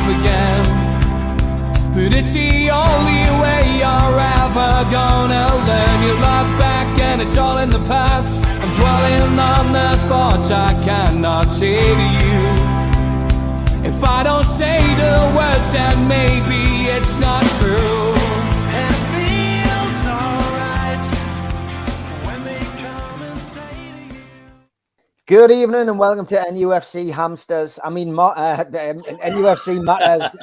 again. But it's the only way you're ever gonna learn. You look back and it's all in the past. I'm dwelling on the thoughts I cannot say to you. If I don't say the words, then maybe it's not true. And it feels alright when they come and say to you. Good evening and welcome to NUFC Hamsters. NUFC Matters.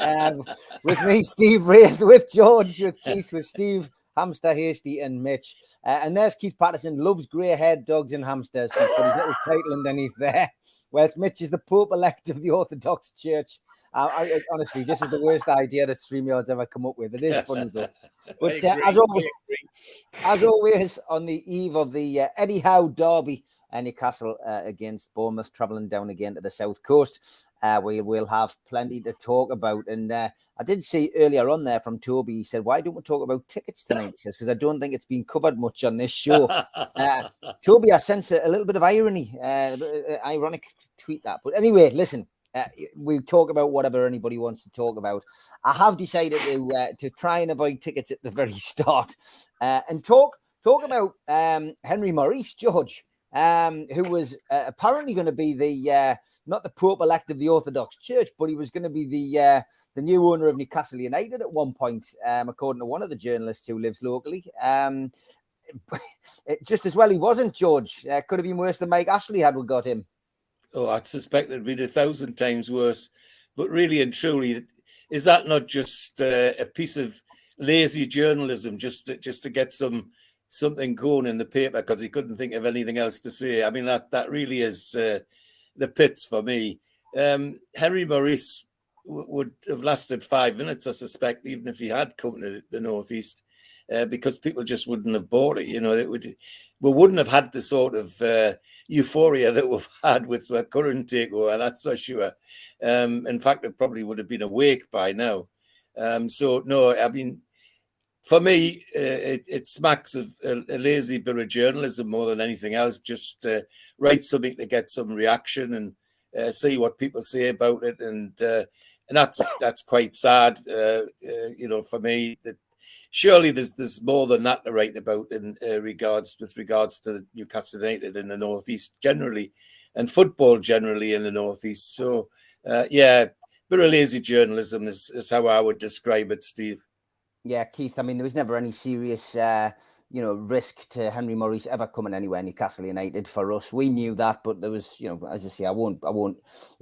With me, Steve Wraith, with George, with Keith, with Steve, Hamster, Hasty, and Mitch. And there's Keith Patterson, loves grey-haired dogs and hamsters. He's got his little title underneath there. Whereas Mitch is the Pope-elect of the Orthodox Church. Honestly, this is the worst idea that StreamYard's ever come up with. It is funny, though. But as always, on the eve of the Eddie Howe derby, Newcastle against Bournemouth, travelling down again to the south coast. We will have plenty to talk about. And I did see earlier on there from Toby, he said, why don't we talk about tickets tonight? He says, because I don't think it's been covered much on this show. Toby, I sense a little bit of irony, ironic tweet that. But anyway, listen, we talk about whatever anybody wants to talk about. I have decided to try and avoid tickets at the very start and talk about Henry Maurice, George. Who was apparently going to be the not the Pope-elect of the Orthodox Church, but he was going to be the new owner of Newcastle United at one point, according to one of the journalists who lives locally. Just as well he wasn't, George. Could have been worse than Mike Ashley had we got him. Oh, I'd suspect it'd be 1,000 times worse. But really and truly, is that not just a piece of lazy journalism just to get something going in the paper because he couldn't think of anything else to say? I mean, that really is the pits for me. Henry Maurice would have lasted 5 minutes, I suspect, even if he had come to the Northeast, because people just wouldn't have bought it. You know, we wouldn't have had the sort of euphoria that we've had with the current takeover, that's for sure. In fact, it probably would have been awake by now. So, no, I mean, for me, it smacks of a lazy bit of journalism more than anything else. Just write something to get some reaction and see what people say about it, and that's quite sad. For me, that surely there's more than that to write about in regards to Newcastle United in the Northeast generally, and football generally in the Northeast. So, bit of lazy journalism is how I would describe it, Steve. Yeah, Keith, I mean, there was never any serious, risk to Henry Maurice ever coming anywhere Newcastle United for us. We knew that, but there was, as I say, I won't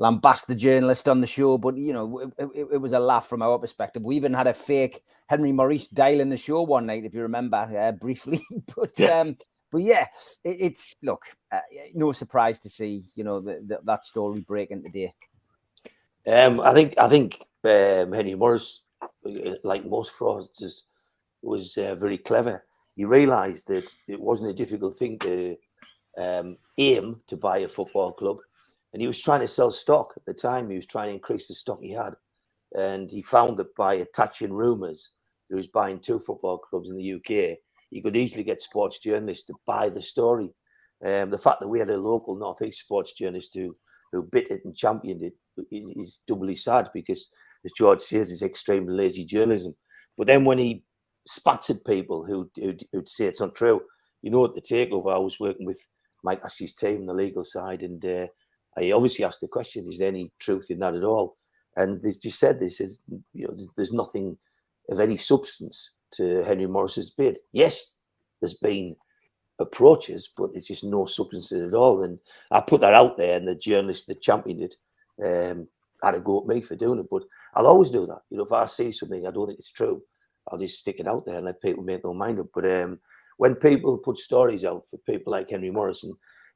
lambast the journalist on the show, but, it was a laugh from our perspective. We even had a fake Henry Maurice dialing the show one night, if you remember, briefly. But yeah, it's no surprise to see, that story breaking today. I think Henry Maurice, like most fraudsters, was very clever. He realised that it wasn't a difficult thing to aim to buy a football club, and he was trying to sell stock at the time. He was trying to increase the stock he had, and he found that by attaching rumours that he was buying 2 football clubs in the UK, he could easily get sports journalists to buy the story. The fact that we had a local North East sports journalist who bit it and championed it is doubly sad, because, as George says, it's extremely lazy journalism. But then when he spats at people who'd say it's not true, at the takeover, I was working with Mike Ashley's team, the legal side, and I obviously asked the question, is there any truth in that at all? And they just said this, there's nothing of any substance to Henry Maurice's bid. Yes, there's been approaches, but there's just no substance in it at all. And I put that out there, and the journalist that championed it had a go at me for doing it. But I'll always do that. If I see something I don't think it's true, I'll just stick it out there and let people make their mind up. But when people put stories out for people like Henry Maurice,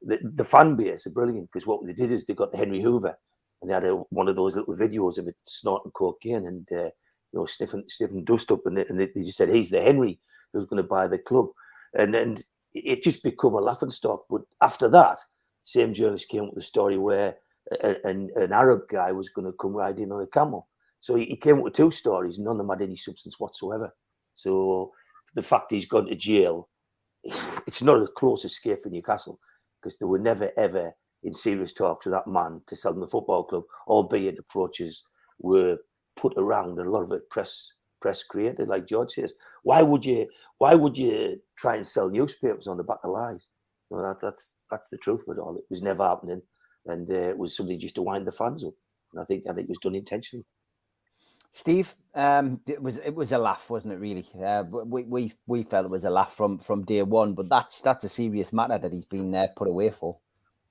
the fan base are brilliant, because what they did is they got the Henry Hoover, and they had one of those little videos of it snorting cocaine and sniffing dust up, and they just said, he's the Henry who's going to buy the club, and then it just become a laughing stock. But after that, same journalist came up with a story where an Arab guy was going to come ride in on a camel. So he came up with 2 stories, none of them had any substance whatsoever. So the fact he's gone to jail, it's not a close escape for Newcastle, because they were never, ever in serious talks with that man to sell them the football club, albeit approaches were put around, and a lot of it press created, like George says. Why would you try and sell newspapers on the back of lies? Well, that's the truth of it all. It was never happening, and it was something just to wind the fans up. And I think it was done intentionally. Steve, it was a laugh, wasn't it? Really, we felt it was a laugh from day one. But that's a serious matter that he's been put away for.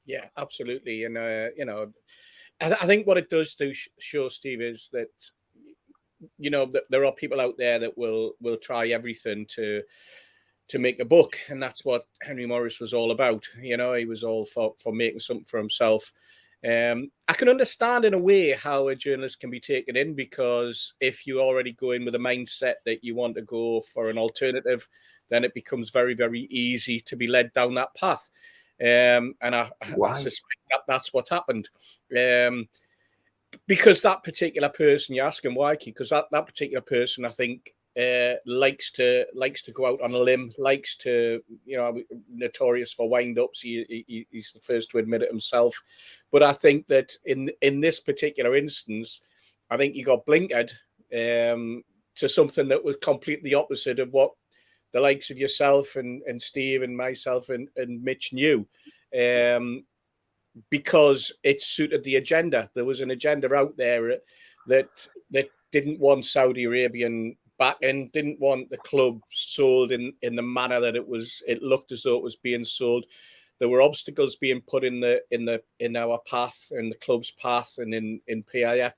Yeah, absolutely. And I think what it does to show, Steve, is that that there are people out there that will try everything to make a buck, and that's what Henry Morris was all about. He was all for making something for himself. I can understand in a way how a journalist can be taken in, because if you already go in with a mindset that you want to go for an alternative, then it becomes very, very easy to be led down that path. And I suspect that's what happened. Because that particular person, you ask him why, because that particular person, I think, likes to go out on a limb, likes to, notorious for wind-ups. He's the first to admit it himself. But I think that in this particular instance, I think he got blinkered to something that was completely opposite of what the likes of yourself and Steve and myself and Mitch knew. Because it suited the agenda. There was an agenda out there that didn't want Saudi Arabian backing, didn't want the club sold in the manner that it looked as though it was being sold. There were obstacles being put in our path, in the club's path, and in PIF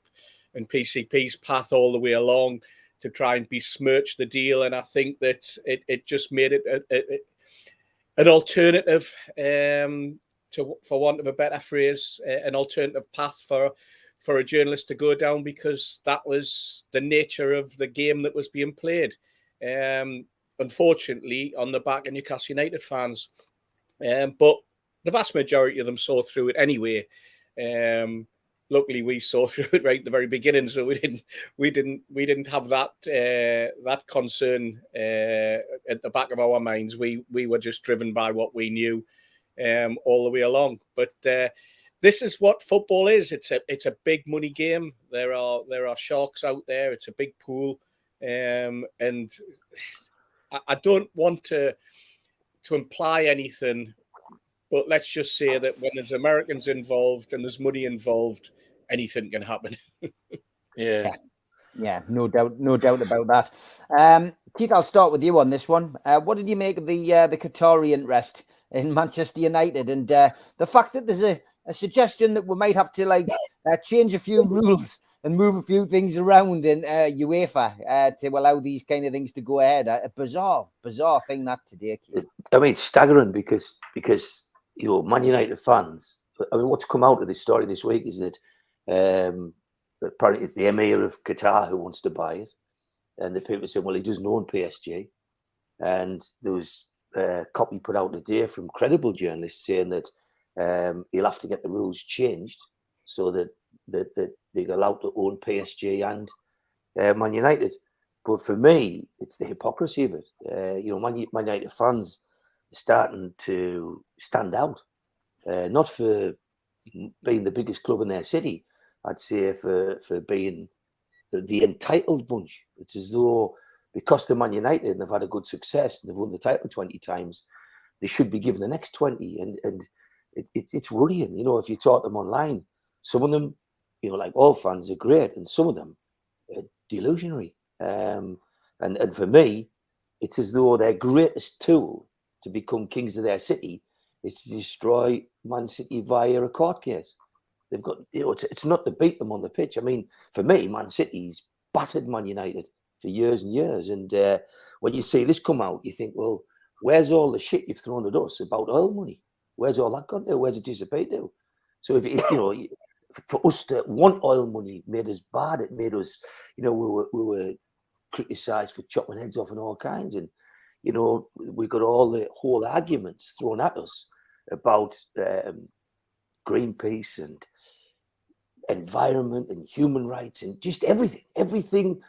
and PCP's path all the way along to try and besmirch the deal. And I think that it just made it an alternative, for want of a better phrase, an alternative path for a journalist to go down, because that was the nature of the game that was being played. Unfortunately, on the back of Newcastle United fans, but the vast majority of them saw through it anyway. Luckily, we saw through it right at the very beginning, so we didn't have that concern at the back of our minds. We were just driven by what we knew all the way along. But this is what football is. It's a big money game. There are sharks out there. It's a big pool, and I don't want to imply anything, but let's just say that when there's Americans involved and there's money involved, anything can happen. Yeah, no doubt about that. Keith, I'll start with you on this one. What did you make of the Qatari interest in Manchester United, and the fact that there's a suggestion that we might have to change a few rules and move a few things around in UEFA to allow these kind of things to go ahead? A bizarre thing that today, Keith. I mean, it's staggering because Man United fans. I mean, what's come out of this story this week is that apparently it's the Emir of Qatar who wants to buy it, and the people saying, well, he doesn't own PSG, and there was a copy put out today from credible journalists saying that he'll have to get the rules changed so that they're allowed to own PSG and Man United. But for me, it's the hypocrisy of it. Man United fans are starting to stand out, not for being the biggest club in their city. I'd say for being the entitled bunch. It's as though because they're Man United and they've had a good success and they've won the title 20 times, they should be given the next 20. And it's worrying. If you talk them online, some of them, like all fans, are great, and some of them are delusionary. And for me, it's as though their greatest tool to become kings of their city is to destroy Man City via a court case. They've got, it's not to beat them on the pitch. I mean, for me, Man City's battered Man United for years and years. And when you see this come out, you think, well, where's all the shit you've thrown at us about oil money? Where's all that gone to? Where's it disappeared to? So if for us to want oil money made us bad. It made us, we were criticised for chopping heads off and all kinds. And we got all the whole arguments thrown at us about Greenpeace and environment and human rights and just everything.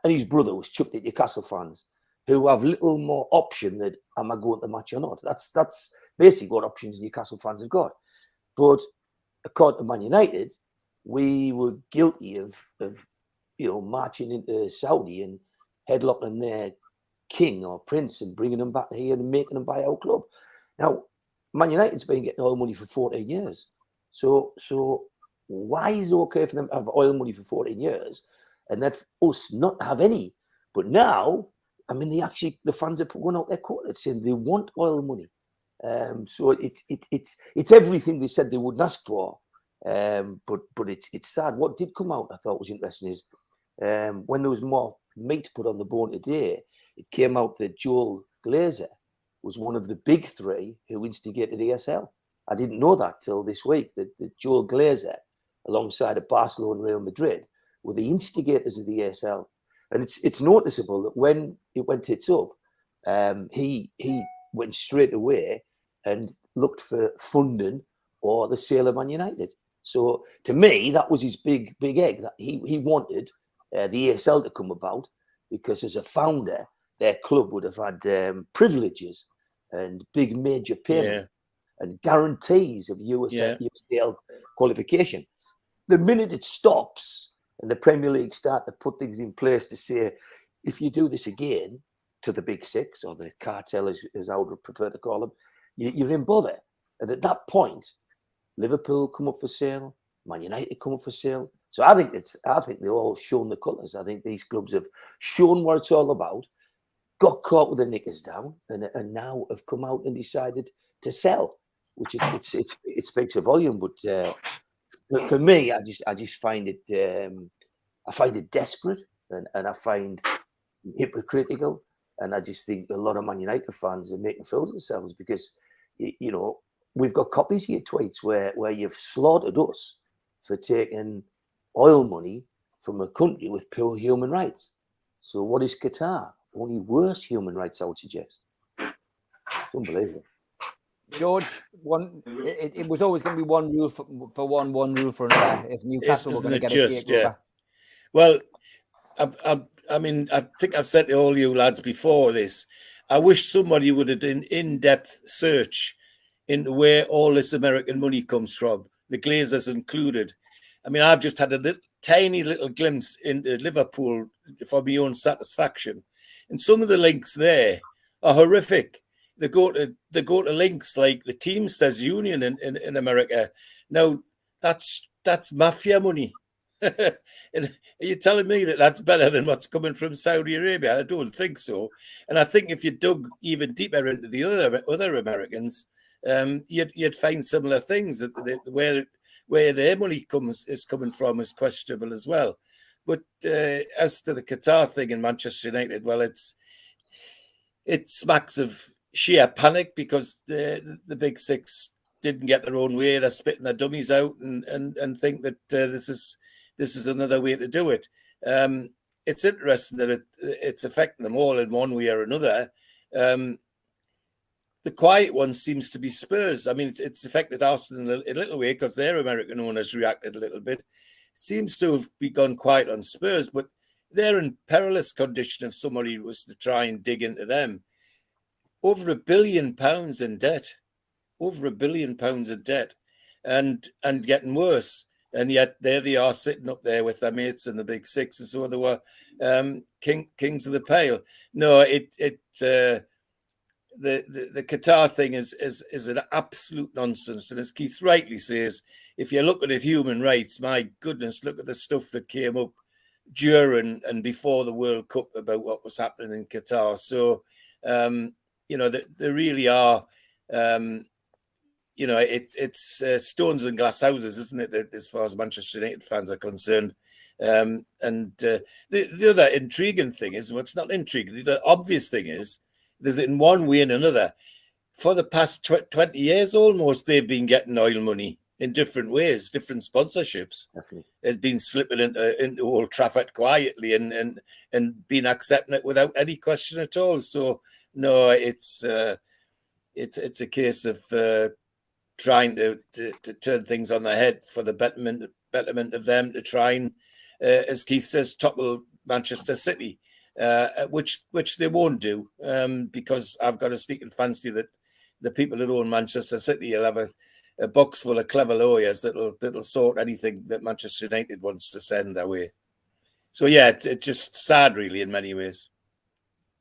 And his brother was chucked at Newcastle fans who have little more option than am I going to match or not. That's basically what options Newcastle fans have got. But according to Man United, we were guilty of marching into Saudi and headlocking their king or prince and bringing them back here and making them buy our club. Now, Man United's been getting oil money for 14 years. So why is it okay for them to have oil money for 14 years and that us not have any? But now, I mean, the fans are going out their court saying they want oil money. So it's everything they said they wouldn't ask for. But it's sad. What did come out I thought was interesting is when there was more meat put on the bone today, it came out that Joel Glazer was one of the big three who instigated ESL. I didn't know that till this week, that Joel Glazer, alongside of Barcelona and Real Madrid, were the instigators of the ESL. And it's noticeable that when it went tits up, he went straight away and looked for funding or the sale of Man United. So to me, that was his big egg, that he wanted the ESL to come about, because as a founder, their club would have had privileges and big major payments and guarantees of USL qualification. The minute it stops and the Premier League start to put things in place to say, if you do this again to the big six or the cartel, as I would prefer to call them, you're in bother. And at that point, Liverpool come up for sale, Man United come up for sale. So I think they've all shown the colours. I think these clubs have shown what it's all about, got caught with the knickers down, and now have come out and decided to sell, which it speaks a volume. But for me, I just find it I find it desperate, and I find hypocritical, and I just think a lot of Man United fans are making fools of themselves, because we've got copies of your tweets where you've slaughtered us for taking oil money from a country with poor human rights. So what is Qatar? Only worse human rights, I would suggest. It's unbelievable. George, it was always going to be one rule for one rule for another. If Newcastle were going to get a takeover. Well, I mean, I think I've said to all you lads before this, I wish somebody would have done in-depth search into where all this American money comes from, the Glazers included. I mean, I've just had a tiny little glimpse into Liverpool for my own satisfaction. And some of the links there are horrific. They go to links like the Teamsters Union in America. Now, that's mafia money. And are you telling me that that's better than what's coming from Saudi Arabia? I don't think so. And I think if you dug even deeper into the other Americans, you'd find similar things, that where their money is coming from is questionable as well. But as to the Qatar thing in Manchester United, well, it smacks of sheer panic, because the big six didn't get their own way. They're spitting their dummies out and think that this is another way to do it. It's interesting that it's affecting them all in one way or another. The quiet one seems to be Spurs. I mean, it's affected Arsenal in a little way because their American owners reacted a little bit. It seems to have gone quiet on Spurs, but they're in perilous condition if somebody was to try and dig into them. Over £1 billion in debt. Over £1 billion in debt. And getting worse. And yet there they are sitting up there with their mates in the big six, as though they were kings of the pale. No, the Qatar thing is an absolute nonsense. And as Keith rightly says, if you look at human rights, my goodness, look at the stuff that came up during and before the World Cup about what was happening in Qatar. So, they really are, it's stones and glass houses, isn't it, as far as Manchester United fans are concerned. The other intriguing thing is, well, it's not intriguing, the obvious thing is, there's in one way and another, for the past 20 years almost, they've been getting oil money in different ways, different sponsorships. Definitely. It's been slipping into Old Trafford quietly and been accepting it without any question at all. So, no, it's a case of trying to turn things on their head for the betterment of them, to try and, as Keith says, topple Manchester City. Which they won't do, because I've got a sneaking fancy that the people that own Manchester City will have a box full of clever lawyers that'll sort anything that Manchester United wants to send their way. So yeah, it's just sad, really, in many ways.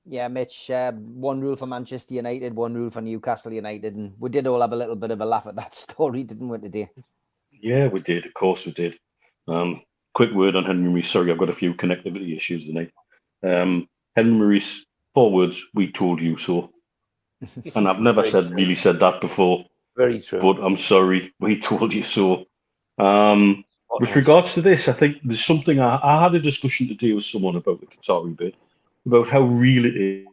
Yeah, Mitch, one rule for Manchester United, one rule for Newcastle United, and we did all have a little bit of a laugh at that story, didn't we, today? Yeah, we did. Of course we did. Quick word on Henry Maurice. Sorry, I've got a few connectivity issues tonight. Henry Maurice, 4 words, we told you so. And I've never really said that before. Very true. But I'm sorry, we told you so. With regards to this, I think there's something I had a discussion today with someone about the Qatari bit, about how real it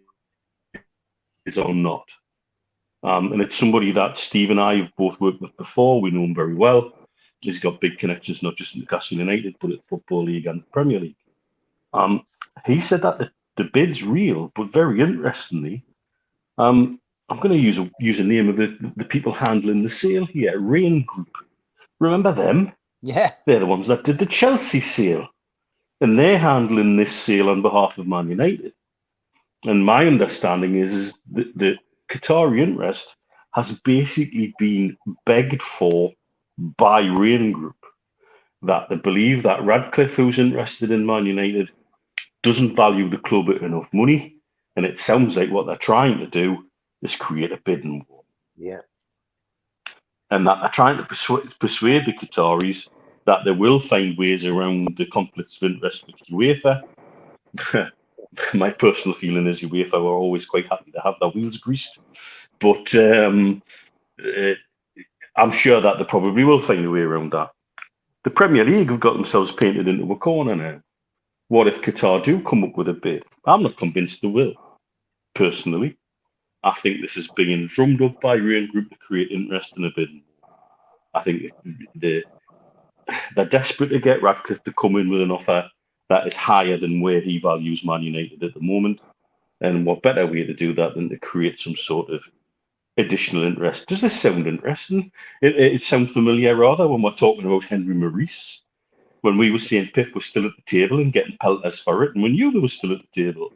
is or not. And it's somebody that Steve and I have both worked with before. We know him very well. He's got big connections, not just in Newcastle United, but at the Football League and the Premier League. He said that the bid's real, but very interestingly, I'm going to use a name of the people handling the sale here, Rain Group. Remember them? Yeah. They're the ones that did the Chelsea sale. And they're handling this sale on behalf of Man United. And my understanding is that the Qatari interest has basically been begged for by Rain Group. That they believe that Radcliffe, who's interested in Man United, doesn't value the club at enough money. And it sounds like what they're trying to do is create a bidding war. Yeah. And that they're trying to persuade the Qataris that they will find ways around the conflicts of interest with UEFA. My personal feeling is UEFA were always quite happy to have their wheels greased. But I'm sure that they probably will find a way around that. The Premier League have got themselves painted into a corner now. What if Qatar do come up with a bid? I'm not convinced they will, personally. I think this is being drummed up by Rain Group to create interest in a bid. I think they're desperate to get Radcliffe to come in with an offer that is higher than where he values Man United at the moment. And what better way to do that than to create some sort of additional interest? Does this sound interesting? It sounds familiar, rather, when we're talking about Henry Maurice, when we were saying Piff was still at the table and getting pelters for it, and we knew they were still at the table.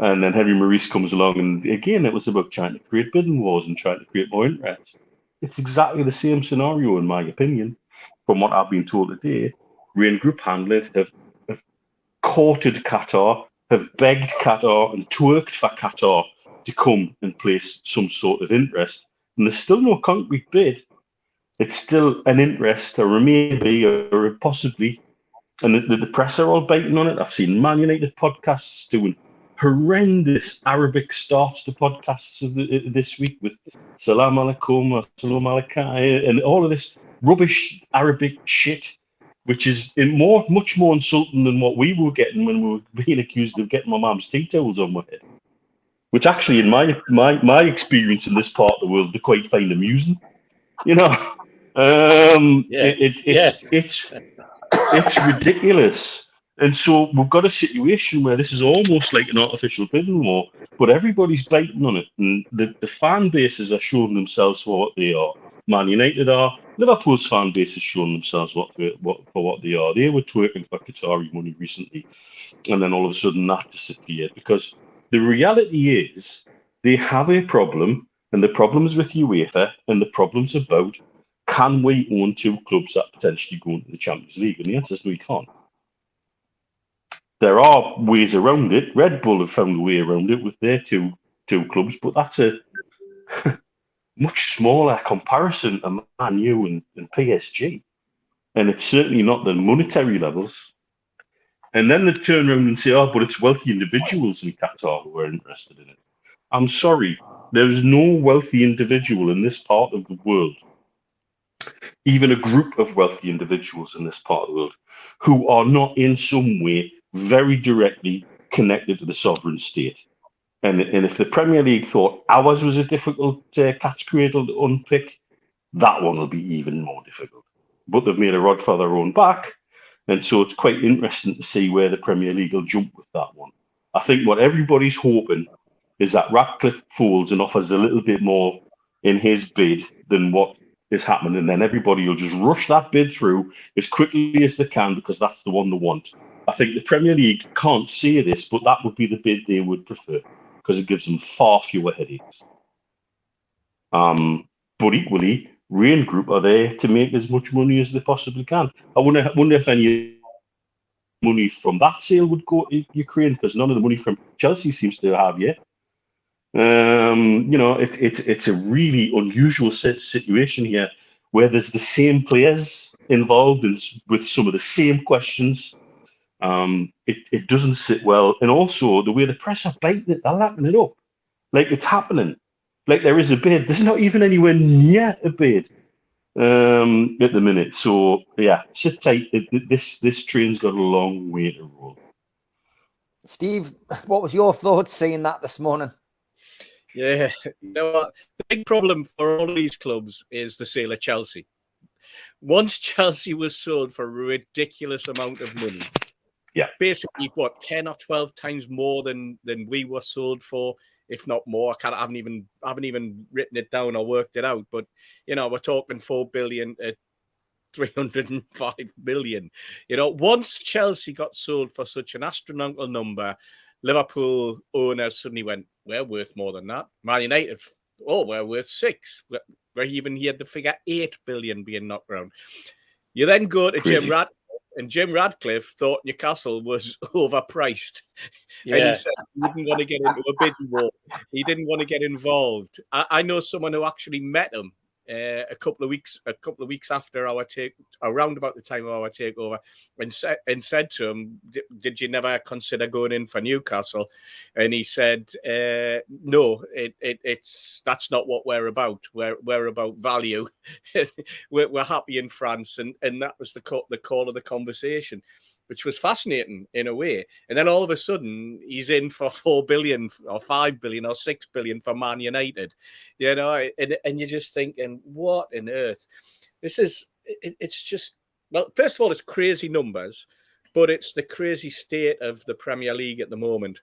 And then Henry Maurice comes along, and again, it was about trying to create bidding wars and trying to create more interest. It's exactly the same scenario, in my opinion, from what I've been told today. Rain Group handlers have courted Qatar, have begged Qatar and twerked for Qatar to come and place some sort of interest. And there's still no concrete bid. It's still an interest, or a maybe, or a possibly. And the press are all biting on it. I've seen Man United podcasts doing horrendous Arabic starts to podcasts of this week with Salam Alaikum, Salam Alaikum, and all of this rubbish Arabic shit, which is much more insulting than what we were getting when we were being accused of getting my mum's tea towels on my head. Which actually, in my experience in this part of the world, they quite find amusing. You know, it's ridiculous. And so we've got a situation where this is almost like an artificial bidding war, but everybody's biting on it. And the fan bases are showing themselves for what they are. Man United are. Liverpool's fan base is showing themselves for what they are. They were twerking for Qatari money recently, and then all of a sudden that disappeared. Because the reality is they have a problem, and the problem's with UEFA, and the problem's about, can we own 2 clubs that potentially go into the Champions League? And the answer is no, we can't. There are ways around it. Red Bull have found a way around it with their two clubs, but that's a much smaller comparison to Man U and PSG. And it's certainly not the monetary levels. And then they turn around and say, oh, but it's wealthy individuals in Qatar who are interested in it. I'm sorry, there is no wealthy individual in this part of the world, even a group of wealthy individuals in this part of the world, who are not in some way very directly connected to the sovereign state. And if the Premier League thought ours was a difficult cat's cradle to unpick, that one will be even more difficult. But they've made a rod for their own back, and so it's quite interesting to see where the Premier League will jump with that one. I think what everybody's hoping is that Radcliffe folds and offers a little bit more in his bid than what is happening, and then everybody will just rush that bid through as quickly as they can because that's the one they want. I think the Premier League can't say this, but that would be the bid they would prefer because it gives them far fewer headaches. But equally, Rain Group are there to make as much money as they possibly can. I wonder if any money from that sale would go to Ukraine, because none of the money from Chelsea seems to have yet. It's a really unusual situation here, where there's the same players involved with some of the same questions. It doesn't sit well, and also the way the press are biting it, they're lapping it up like it's happening, like there is a bid. There's not even anywhere near a bid at the minute. So yeah, sit tight. This train's got a long way to roll. Steve, what was your thoughts seeing that this morning? Yeah, you know what? The big problem for all these clubs is the sale of Chelsea. Once Chelsea was sold for a ridiculous amount of money, basically what, 10 or 12 times more than we were sold for, if not more. I haven't even written it down or worked it out, but we're talking 4 billion at 305 million. Once Chelsea got sold for such an astronomical number, Liverpool owners suddenly went, we're worth more than that. Man United, we're worth 6. Where even he had the figure 8 billion being knocked around. You then go to Jim Radcliffe, and Jim Radcliffe thought Newcastle was overpriced. Yeah. And he said he didn't want to get into a bidding war. He didn't want to get involved. I know someone who actually met him a couple of weeks after our around about the time of our takeover, and said to him, "Did you never consider going in for Newcastle?" And he said, "No, that's not what we're about. We're about value. we're happy in France," and that was the call of the conversation, which was fascinating in a way. And then all of a sudden, he's in for 4 billion or 5 billion or 6 billion for Man United, and you're just thinking, what on earth? It's just, well, first of all, it's crazy numbers, but it's the crazy state of the Premier League at the moment.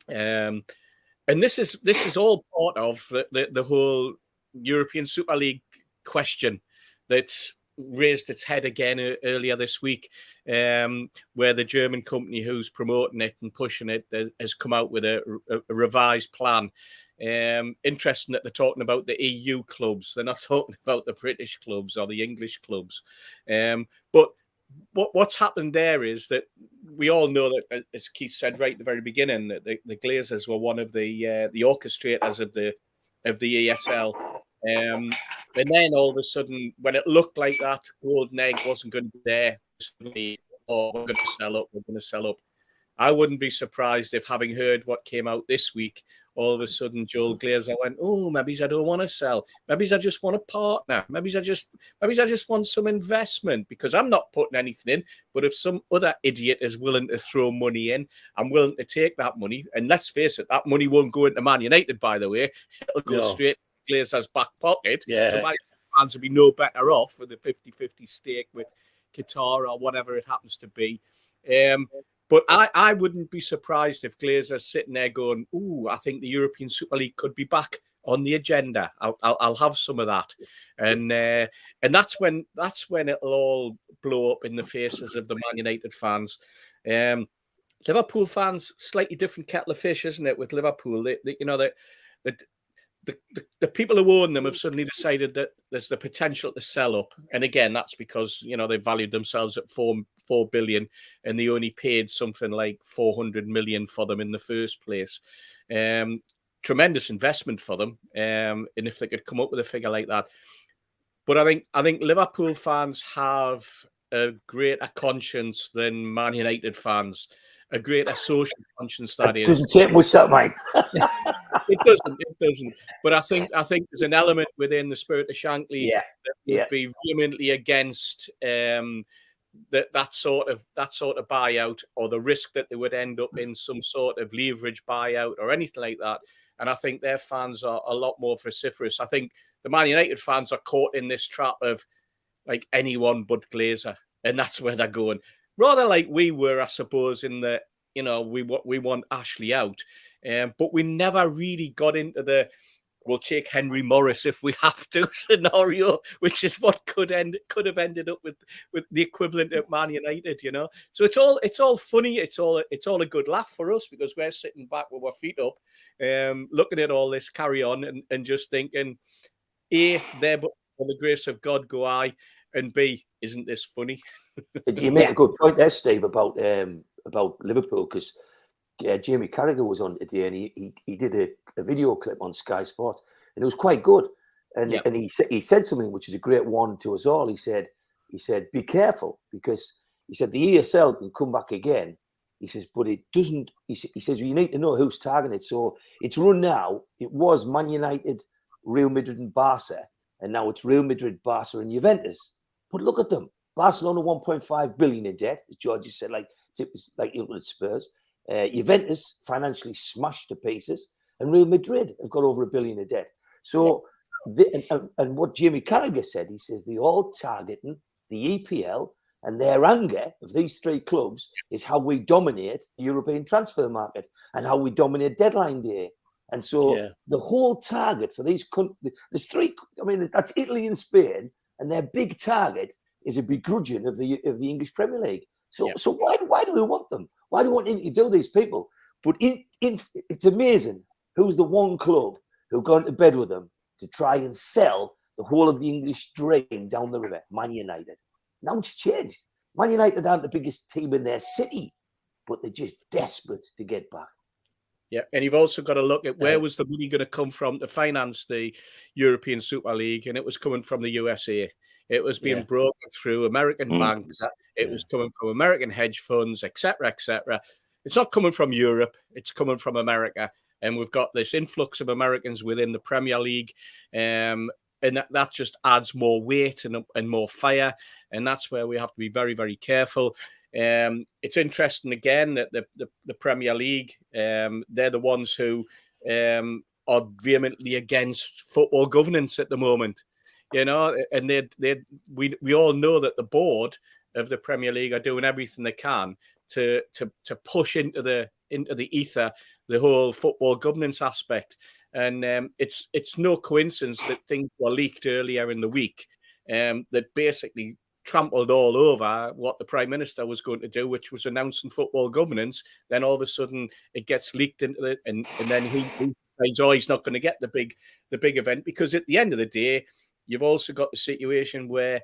And this is all part of the whole European Super League question that's raised its head again earlier this week, where the German company who's promoting it and pushing it has come out with a revised plan. Interesting that they're talking about the EU clubs. They're not talking about the British clubs or the English clubs. But what's happened there is that we all know that, as Keith said right at the very beginning, that the Glazers were one of the orchestrators of the ESL. And then all of a sudden, when it looked like that golden egg wasn't going to be there, suddenly, we're going to sell up. I wouldn't be surprised if, having heard what came out this week, all of a sudden Joel Glazer went, maybe I don't want to sell. Maybe I just want a partner. Maybe I just want some investment, because I'm not putting anything in. But if some other idiot is willing to throw money in, I'm willing to take that money. And let's face it, that money won't go into Man United, by the way. It'll go straight Glazer's back pocket. Yeah. So my fans would be no better off with a 50-50 stake with Qatar or whatever it happens to be. But I wouldn't be surprised if Glazer's sitting there going, I think the European Super League could be back on the agenda. I'll have some of that. And that's when it'll all blow up in the faces of the Man United fans. Liverpool fans, slightly different kettle of fish, isn't it, with Liverpool? The people who own them have suddenly decided that there's the potential to sell up. And again, that's because, they valued themselves at 4 billion and they only paid something like 400 million for them in the first place. Tremendous investment for them. And if they could come up with a figure like that. But I think Liverpool fans have a greater conscience than Man United fans, a greater social conscience, that is. Doesn't take much, that, mate. It doesn't. But I think there's an element within the spirit of Shankly that would be vehemently against that sort of buyout, or the risk that they would end up in some sort of leverage buyout or anything like that. And I think their fans are a lot more vociferous. I think the Man United fans are caught in this trap of like anyone but Glazer, and that's where they're going. Rather like we were, I suppose, in the we want Ashley out. But we never really got into the we'll take Henry Morris if we have to scenario, which is what could have ended up with the equivalent at Man United, So it's all funny. It's all a good laugh for us, because we're sitting back with our feet up, looking at all this carry on and just thinking, A, there but for the grace of God go I, and B, isn't this funny? You make a good point there, Steve, about Liverpool, because Jamie Carragher was on today, and he did a video clip on Sky Sports, and it was quite good. And he said something which is a great one to us all. He said, be careful, because he said the ESL can come back again. He says, but it doesn't. He says you need to know who's targeting it. So it's run now. It was Man United, Real Madrid, and Barca, and now it's Real Madrid, Barca, and Juventus. But look at them. Barcelona 1.5 billion in debt, as George said, like England Spurs. Juventus financially smashed to pieces, and Real Madrid have got over $1 billion in debt. So, and what Jamie Carragher said, he says they're all targeting the EPL, and their anger of these three clubs is how we dominate the European transfer market and how we dominate deadline day. And so the whole target for these countries, there's three. I mean, that's Italy and Spain, and their big target is a begrudging of the English Premier League. So why do we want them? Why do we want to do these people? But it's amazing who's the one club who got into bed with them to try and sell the whole of the English dream down the river. Man United. Now it's changed. Man United aren't the biggest team in their city, but they're just desperate to get back. Yeah, and you've also got to look at where was the money going to come from to finance the European Super League, and it was coming from the USA. It was being broken through American banks. It was coming from American hedge funds, etc., etc. It's not coming from Europe. It's coming from America. And we've got this influx of Americans within the Premier League. And that just adds more weight and more fire. And that's where we have to be very, very careful. It's interesting, again, that the Premier League, they're the ones who are vehemently against football governance at the moment. You know, and we all know that the board of the Premier League are doing everything they can to push into the ether the whole football governance aspect. And it's no coincidence that things were leaked earlier in the week that basically trampled all over what the Prime Minister was going to do, which was announcing football governance. Then all of a sudden it gets leaked into it, and then he says, oh, he's not going to get the big event, because at the end of the day, you've also got the situation where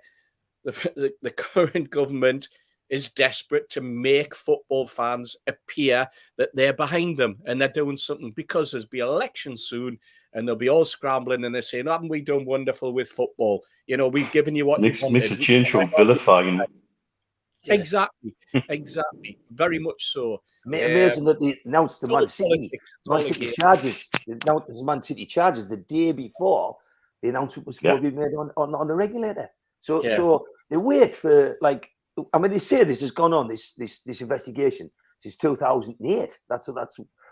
the current government is desperate to make football fans appear that they're behind them and they're doing something, because there's be elections soon and they'll be all scrambling and they're saying, haven't we done wonderful with football? You know, we've given you what makes you wanted. a change from vilifying. Exactly. Very much so. Amazing that they announced the Man City charges. They announced the Man City charges the day before the announcement was supposed to be made on the regulator. So they wait for, like, I mean, they say this has gone on, this investigation since 2008. That's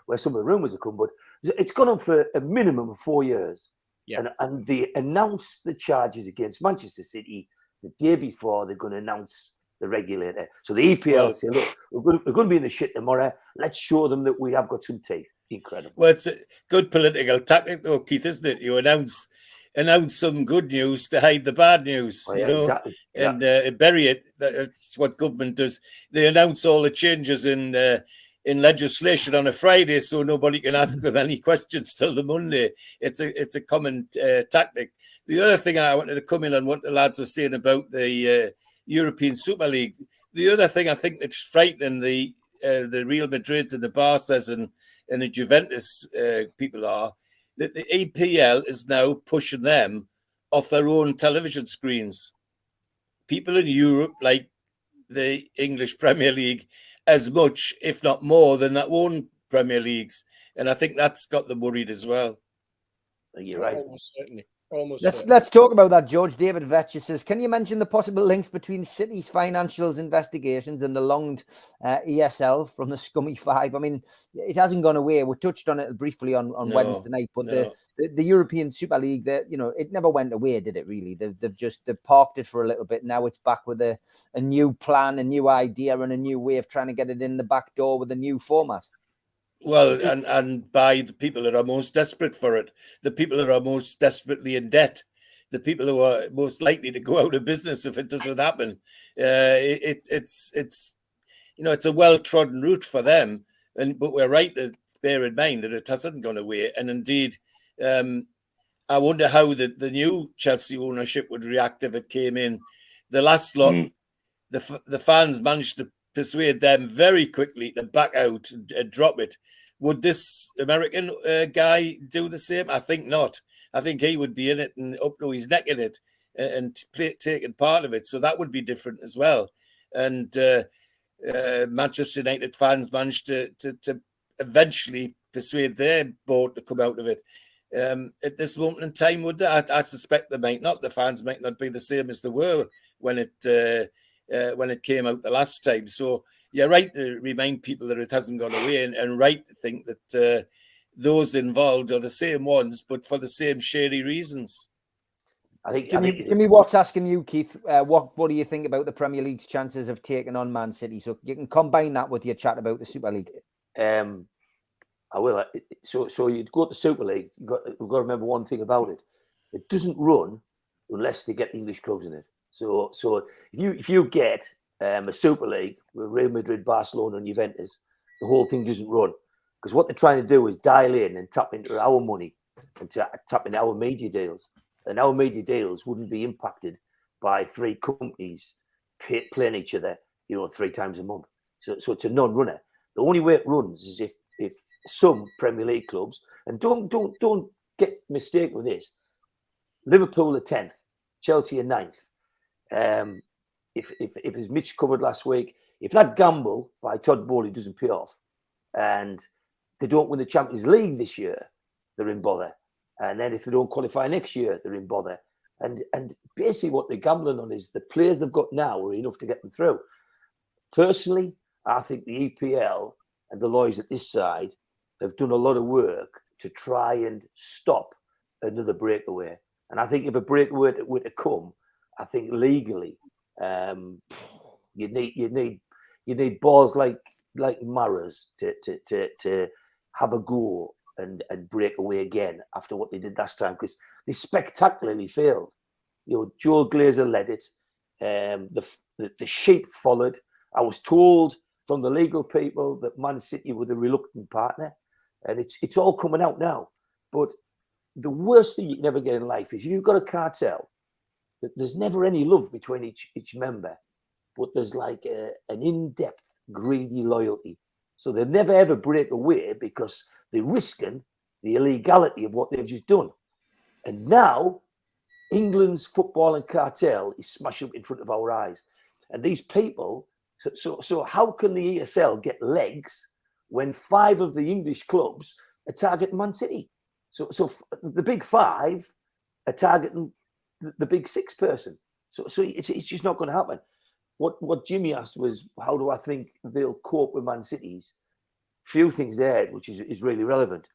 where some of the rumours have come, but it's gone on for a minimum of 4 years. Yeah. And they announced the charges against Manchester City the day before they're going to announce the regulator. So the EPL say, look, we're going to be in the shit tomorrow. Let's show them that we have got some teeth. Incredible. Well, it's a good political tactic, though, Keith, isn't it? You announce some good news to hide the bad news, you know, exactly. And bury it. That's what government does. They announce all the changes in legislation on a Friday, so nobody can ask them any questions till the Monday. It's a common tactic. The other thing I wanted to come in on what the lads were saying about the European Super League. The other thing I think that's frightening the Real Madrids and the Barças and the Juventus people are that the EPL is now pushing them off their own television screens. People in Europe like the English Premier League as much, if not more, than their own Premier Leagues. And I think that's got them worried as well. You're right. Almost certainly. Let's talk about that. George David Vetcher says, can you mention the possible links between City's financials investigations and the longed ESL from the Scummy Five? I mean, it hasn't gone away. We touched on it briefly on Wednesday night, but the European Super League, it never went away, did it really? They've parked it for a little bit. Now it's back with a new plan, a new idea, and a new way of trying to get it in the back door with a new format. Well, and by the people that are most desperate for it, the people that are most desperately in debt, the people who are most likely to go out of business if it doesn't happen. It's a well-trodden route for them, but we're right to bear in mind that it hasn't gone away. And indeed, I wonder how the new Chelsea ownership would react if it came in. The last lot, the fans managed to persuade them very quickly to back out and drop it. Would this American guy do the same? I think not. I think he would be in it and up to his neck in it and taking part of it. So that would be different as well. And Manchester United fans managed to eventually persuade their board to come out of it. At this moment in time, would they? I suspect they might not. The fans might not be the same as they were when it came out the last time. So you're right to remind people that it hasn't gone away, and right to think that those involved are the same ones, but for the same shady reasons. I think Jimmy Watt's asking you, Keith, what do you think about the Premier League's chances of taking on Man City? So you can combine that with your chat about the Super League. I will. So you go to Super League. You've got to remember one thing about it. It doesn't run unless they get English clubs in it. So if you get a Super League with Real Madrid, Barcelona, and Juventus, the whole thing doesn't run, because what they're trying to do is dial in and tap into our money and tap into our media deals. And our media deals wouldn't be impacted by three companies playing each other, 3 times a month. So it's a non-runner. The only way it runs is if some Premier League clubs, and don't get mistaken with this, Liverpool are 10th, Chelsea are 9th. If as Mitch covered last week, if that gamble by Todd Bowley doesn't pay off, and they don't win the Champions League this year, they're in bother. And then if they don't qualify next year, they're in bother. And basically what they're gambling on is the players they've got now are enough to get them through. Personally, I think the EPL and the lawyers at this side have done a lot of work to try and stop another breakaway. And I think if a breakaway were to come, I think legally, you need balls like Maras to have a go and break away again after what they did last time, because they spectacularly failed. Joe Glazer led it. The sheep followed. I was told from the legal people that Man City were the reluctant partner, and it's all coming out now. But the worst thing you can ever get in life is you've got a cartel. There's never any love between each member, but there's like an in-depth, greedy loyalty. So they'll never ever break away because they're risking the illegality of what they've just done. And now England's football and cartel is smashing up in front of our eyes. And these people, so how can the ESL get legs when 5 of the English clubs are targeting Man City? So the big 5 are targeting the big 6 person. So it's just not going to happen. What Jimmy asked was, how do I think they'll cope with Man City's? Few things there, which is really relevant.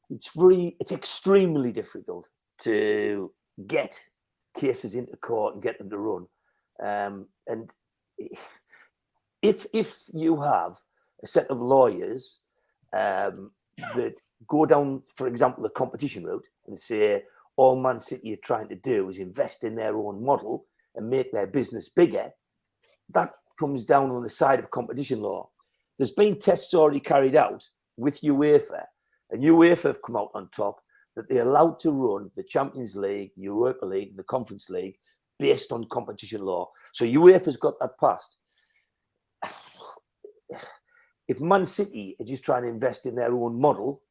It's extremely difficult to get cases into court and get them to run. And if you have a set of lawyers that go down, for example, the competition route and say all Man City are trying to do is invest in their own model and make their business bigger, that comes down on the side of competition law. There's been tests already carried out with UEFA, and UEFA have come out on top that they're allowed to run the Champions League, the Europa League, the Conference League based on competition law. So UEFA's got that passed. If Man City are just trying to invest in their own model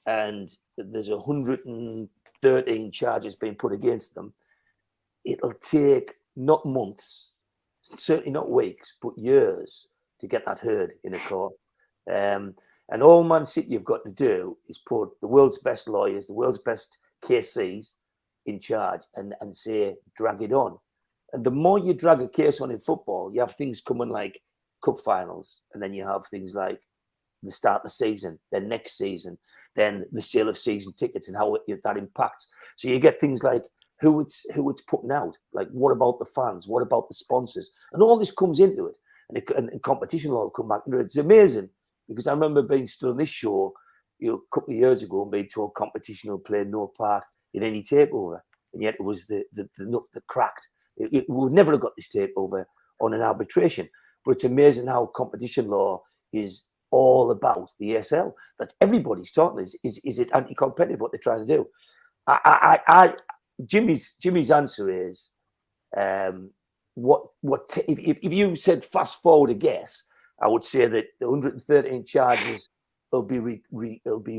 and there's 113 charges being put against them, it'll take not months, certainly not weeks, but years to get that heard in a court. And all Man City have got to do is put the world's best lawyers, the world's best KCs in charge and say, drag it on. And the more you drag a case on in football, you have things coming like cup finals, and then you have things like the start of the season, then next season, then the sale of season tickets and how that impacts. So you get things like who it's putting out, like what about the fans, what about the sponsors, and all this comes into it, and competition law will come back into it. It's amazing, because I remember being stood on this show a couple of years ago and being told competition will play no part in any takeover, and yet it was the nut that cracked. We would never have got this takeover on an arbitration. But it's amazing how competition law is all about the ESL. That everybody's talking is it anti-competitive what they're trying to do? Jimmy's answer is, if you said fast forward a guess, I would say that the 113 charges will be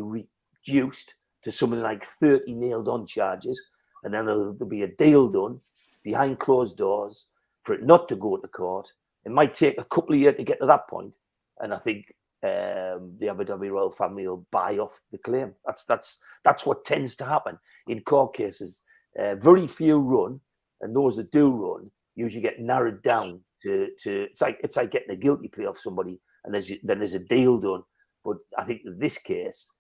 reduced to something like 30 nailed on charges, and then there'll be a deal done behind closed doors for it not to go to court. It might take a couple of years to get to that point, and I think the Abu Dhabi royal family will buy off the claim. That's what tends to happen in court cases. Very few run, and those that do run usually get narrowed down to it's like getting a guilty plea off somebody, and then there's a deal done. But I think in this case,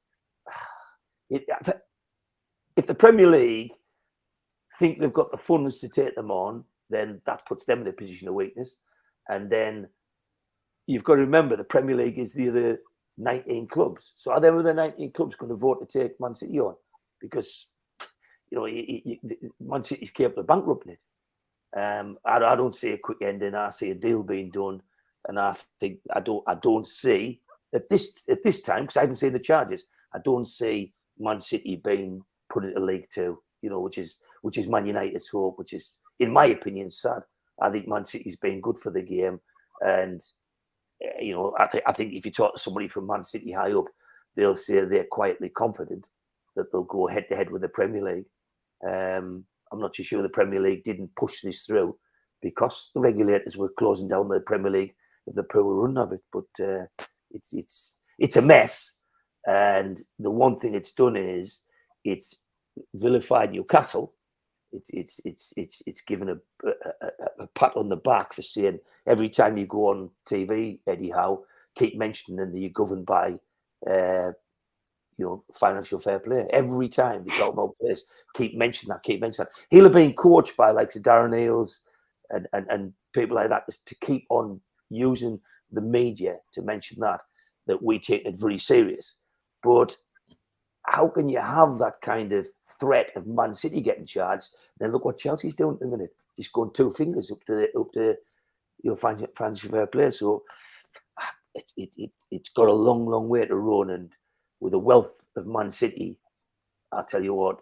if the Premier League think they've got the funds to take them on, then that puts them in a position of weakness. And then you've got to remember the Premier League is the other 19 clubs. So are there other 19 clubs going to vote to take Man City on? Because Man City's capable of bankrupting it. I don't see a quick ending. I see a deal being done, and I think I don't see at this time, because I haven't seen the charges. I don't see Man City being put into League Two. Which is Man United's hope, which is, in my opinion, sad. I think Man City's been good for the game, and I think if you talk to somebody from Man City high up, they'll say they're quietly confident that they'll go head to head with the Premier League. I'm not too sure the Premier League didn't push this through because the regulators were closing down the Premier League if the poor run of it. But it's a mess, and the one thing it's done is it's vilified Newcastle. It's given a pat on the back for saying every time you go on TV, Eddie Howe, keep mentioning that you're governed by financial fair play. Every time they talk about players, keep mentioning that. He'll have been coached by like Darren Eales and people like that to keep on using the media to mention that we take it very serious. But how can you have that kind of threat of Man City getting charged? Then look what Chelsea's doing at the minute, just going two fingers up to financial fair play. So it's got a long way to run, and with the wealth of Man City, I'll tell you what,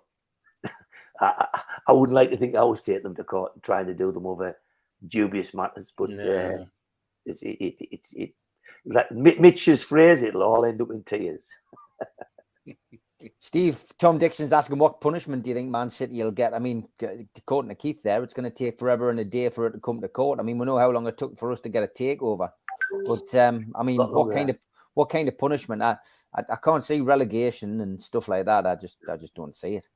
I wouldn't like to think I was taking them to court trying to do them over dubious matters. But No. like Mitch's phrase, it'll all end up in tears. Steve, Tom Dixon's asking, what punishment do you think Man City will get? I mean, quoting to Keith there, it's going to take forever and a day for it to come to court. I mean, we know how long it took for us to get a takeover. But I mean, what kind of punishment? I can't see relegation and stuff like that. I just don't see it.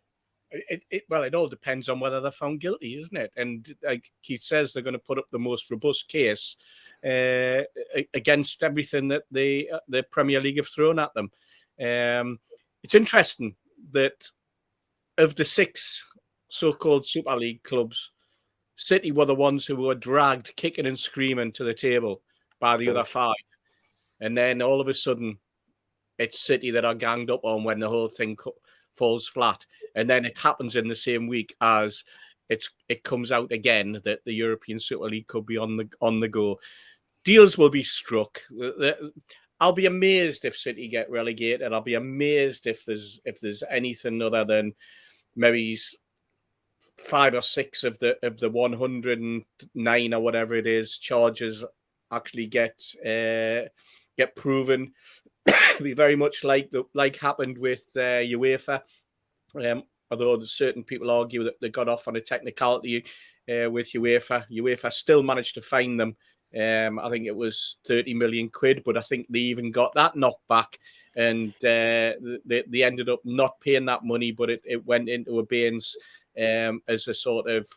It all depends on whether they're found guilty, isn't it? And like Keith says, they're going to put up the most robust case against everything that the Premier League have thrown at them. It's interesting that of the 6 so-called Super League clubs, City were the ones who were dragged kicking and screaming to the table by the other 5. And then all of a sudden, it's City that are ganged up on when the whole thing falls flat. And then it happens in the same week as it comes out again that the European Super League could be on the go. Deals will be struck. I'll be amazed if City get relegated. I'll be amazed if there's anything other than maybe 5 or 6 of the 109 or whatever it is charges actually get proven. It'll be very much like happened with UEFA. Although certain people argue that they got off on a technicality with UEFA. UEFA still managed to fine them. I think it was 30 million quid, but I think they even got that knocked back, and they ended up not paying that money, but it went into abeyance as a sort of,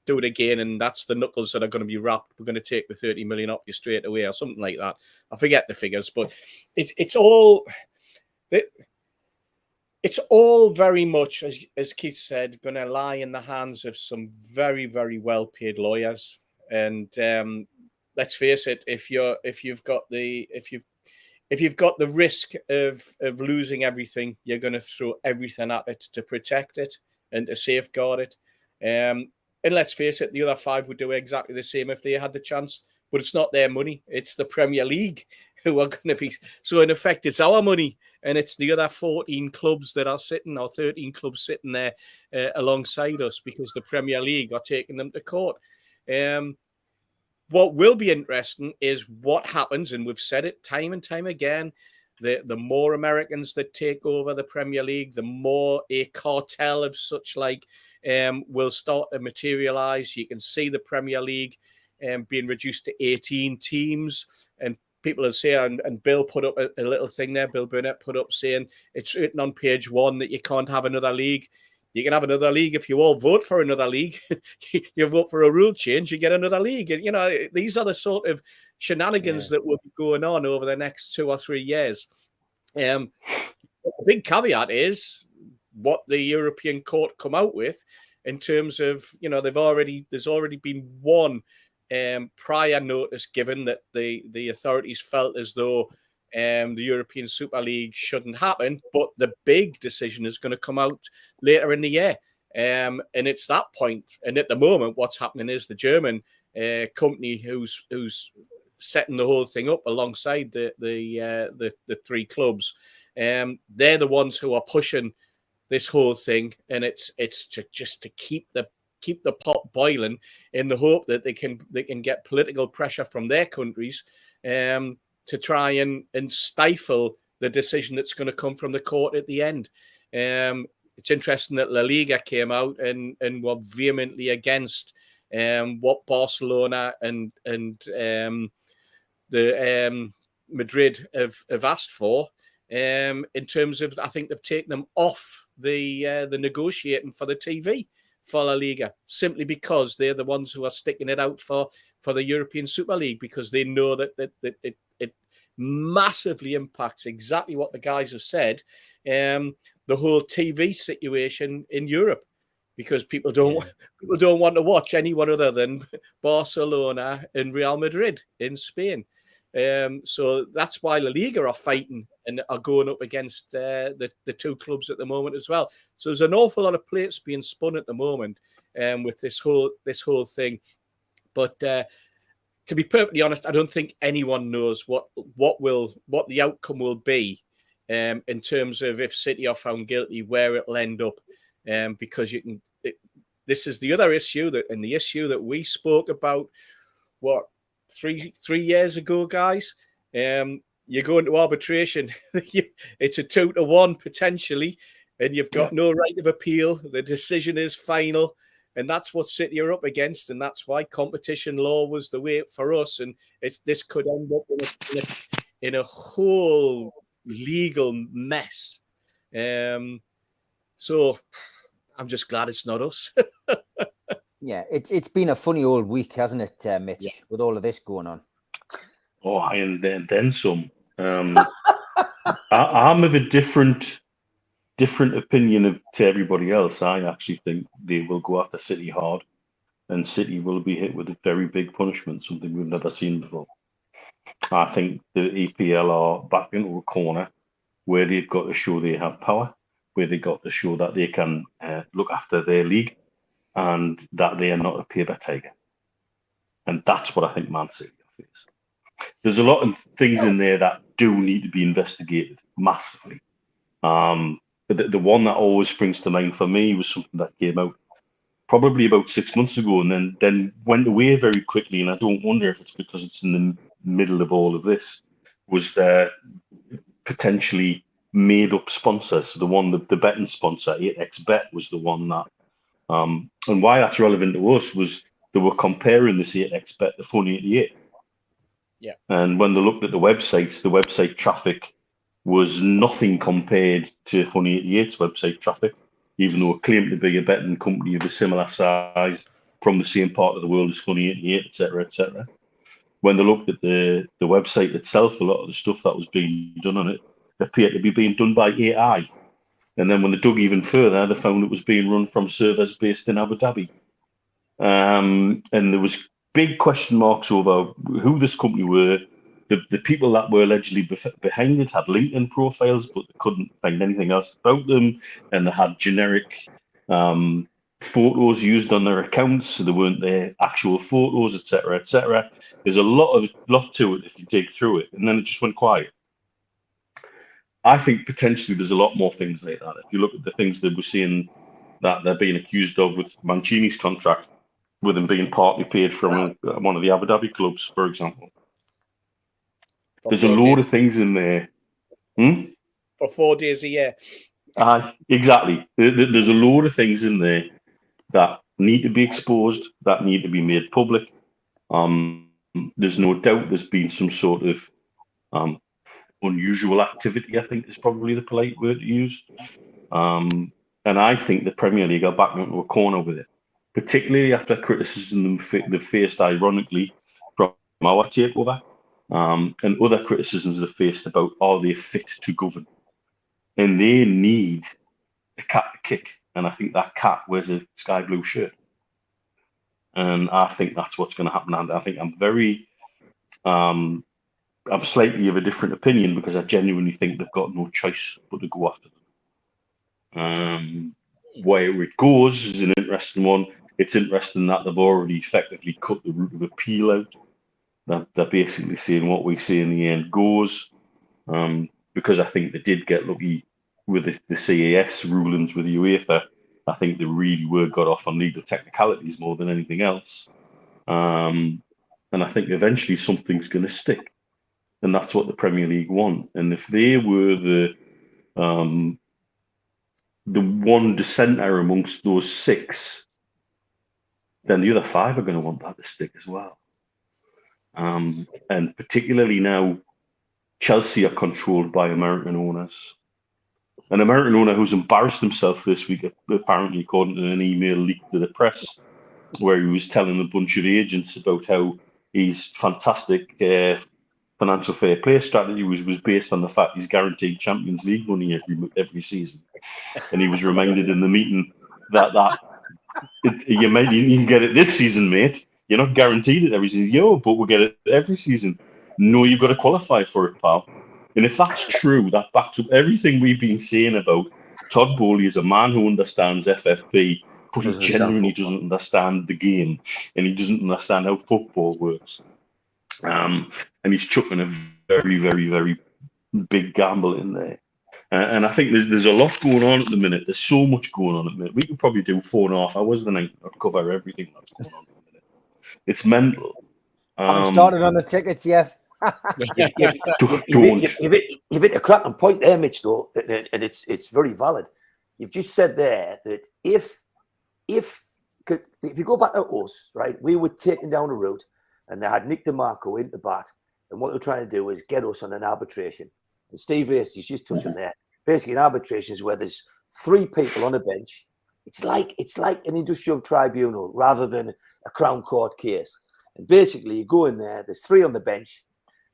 do it again, and that's the knuckles that are going to be wrapped. We're going to take the 30 million off you straight away, or something like that. I forget the figures, but it's all very much, as Keith said, going to lie in the hands of some very, very well-paid lawyers. And let's face it, if you've got the risk of losing everything, you're going to throw everything at it to protect it and to safeguard it. And let's face it, the other 5 would do exactly the same if they had the chance. But it's not their money; it's the Premier League. who are going to be. So in effect, it's our money, and it's the other 14 clubs that are sitting, or 13 clubs sitting there alongside us, because the Premier League are taking them to court. What will be interesting is what happens, and we've said it time and time again, the more Americans that take over the Premier League, the more a cartel of such like will start to materialize. You can see the Premier League being reduced to 18 teams, and people will say, and Bill put up a little thing there, Bill Burnett put up saying it's written on page 1 that you can't have another league. You can have another league if you all vote for another league. You vote for a rule change, you get another league. You know, these are the sort of shenanigans that will be going on over the next 2 or 3 years. The big caveat is what the European Court come out with in terms of, you know, there's already been one prior notice given that the authorities felt as though the European Super League shouldn't happen, but the big decision is going to come out later in the year. And it's that point. And at the moment, what's happening is the German company who's setting the whole thing up alongside the 3 clubs, they're the ones who are pushing this whole thing, and it's just to keep the pot boiling in the hope that they can get political pressure from their countries to try and stifle the decision that's going to come from the court at the end. It's interesting that La Liga came out and were vehemently against what Barcelona and the Madrid have asked for, in terms of, I think they've taken them off the negotiating for the TV for La Liga, simply because they're the ones who are sticking it out for the European Super League, because they know that it massively impacts exactly what the guys have said, the whole TV situation in Europe, because people don't want to watch anyone other than Barcelona and Real Madrid in Spain. So that's why La Liga are fighting and are going up against the 2 clubs at the moment as well. So there's an awful lot of plates being spun at the moment with this whole thing. But to be perfectly honest, I don't think anyone knows what the outcome will be in terms of if City are found guilty, where it'll end up, because this is the other issue the issue that we spoke about. What? 3 years ago, guys, you go into arbitration, it's a 2-1 potentially, and you've got no right of appeal. The decision is final, and that's what City are up against, and that's why competition law was the way for us. And this could end up in a whole legal mess. So I'm just glad it's not us. Yeah, it's been a funny old week, hasn't it, Mitch, with all of this going on? Oh, and then some. I'm of a different opinion to everybody else. I actually think they will go after City hard, and City will be hit with a very big punishment, something we've never seen before. I think the EPL are back into a corner where they've got to show they have power, where they've got to show that they can look after their league, and that they are not a paper tiger. And that's what I think Man City is. There's a lot of things in there that do need to be investigated massively. But the one that always springs to mind for me was something that came out probably about 6 months ago, and then went away very quickly. And I don't wonder if it's because it's in the middle of all of this, was the potentially made up sponsors. The one, the betting sponsor, 8xBet, was the one that, and why that's relevant to us was they were comparing this 8xBet to Fun 88. Yeah. And when they looked at the website traffic was nothing compared to Fun 88's website traffic, even though it claimed to be a betting company of a similar size from the same part of the world as Fun 88, etc., etc. When they looked at the website itself, a lot of the stuff that was being done on it appeared to be being done by AI. And then when they dug even further, they found it was being run from servers based in Abu Dhabi. And there was big question marks over who this company were. The people that were allegedly behind it had LinkedIn profiles, but they couldn't find anything else about them. And they had generic photos used on their accounts, so they weren't their actual photos, etc., etc. There's a lot to it if you dig through it, and then it just went quiet. I think potentially there's a lot more things like that. If you look at the things that we're seeing that they're being accused of with Mancini's contract, with him being partly paid from one of the Abu Dhabi clubs, for example. There's a load of things in there. For 4 days a year. Exactly. There's a load of things in there that need to be exposed, that need to be made public. There's no doubt there's been some sort of unusual activity, I think is probably the polite word to use. And I think the Premier League are backed into a corner with it, particularly after criticism they've faced, ironically, from our takeover, and other criticisms they've faced about are they fit to govern. And they need a cat to kick. And I think that cat wears a sky blue shirt. And I think that's what's going to happen. And I think I'm slightly of a different opinion because I genuinely think they've got no choice but to go after them. Where it goes is an interesting one. It's interesting that they've already effectively cut the route of appeal out. That they're basically saying what we say in the end goes. Because I think they did get lucky with the CAS rulings with UEFA. I think they really were got off on legal technicalities more than anything else. And I think eventually something's going to stick. And that's what the Premier League want. And if they were the one dissenter amongst those 6, then the other 5 are going to want that to stick as well. And particularly now, Chelsea are controlled by American owners. An American owner who's embarrassed himself this week, apparently, according to an email leaked to the press, where he was telling a bunch of agents about how his fantastic financial fair play strategy was based on the fact he's guaranteed Champions League money every season. And he was reminded in the meeting that you can get it this season, mate. You're not guaranteed it every season. But we'll get it every season. No, you've got to qualify for it, pal. And if that's true, that backs up everything we've been saying about Todd Bowley is a man who understands FFP, but he genuinely doesn't understand the game, and he doesn't understand how football works. And he's chucking a very, very, very big gamble in there. And I think there's a lot going on at the minute. There's so much going on at the minute. We could probably do 4.5 hours tonight and cover everything that's going on at the minute. It's mental. I haven't started on the tickets yet. You've hit a cracking point there, Mitch, though, and it's very valid. You've just said there that if you go back to us, right, we were taken down a route and they had Nick DeMarco into bat, and what they're trying to do is get us on an arbitration. And Steve Racy's just touching there. Basically, an arbitration is where there's 3 people on a bench. It's like an industrial tribunal rather than a Crown Court case. And basically, you go in there, there's 3 on the bench.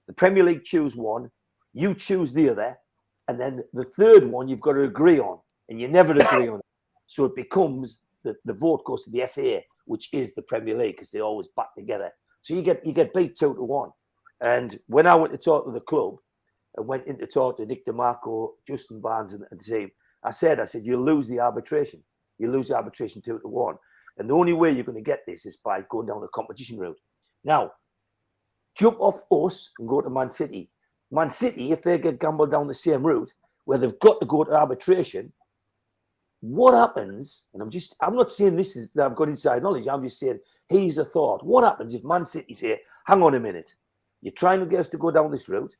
The Premier League choose one, you choose the other, and then the third one you've got to agree on, and you never agree on it. So it becomes the vote goes to the FA, which is the Premier League, because they always back together. So you get beat 2-1. And when I went to talk to the club and went in to talk to Nick DeMarco, Justin Barnes, and the team, I said, you'll lose the arbitration. You lose the arbitration 2-1. And the only way you're going to get this is by going down the competition route. Now, jump off us and go to Man City. Man City, if they get gambled down the same route, where they've got to go to arbitration, what happens, and I'm not saying this is that I've got inside knowledge, I'm just saying, here's a thought. What happens if Man City say, hang on a minute, you're trying to get us to go down this route,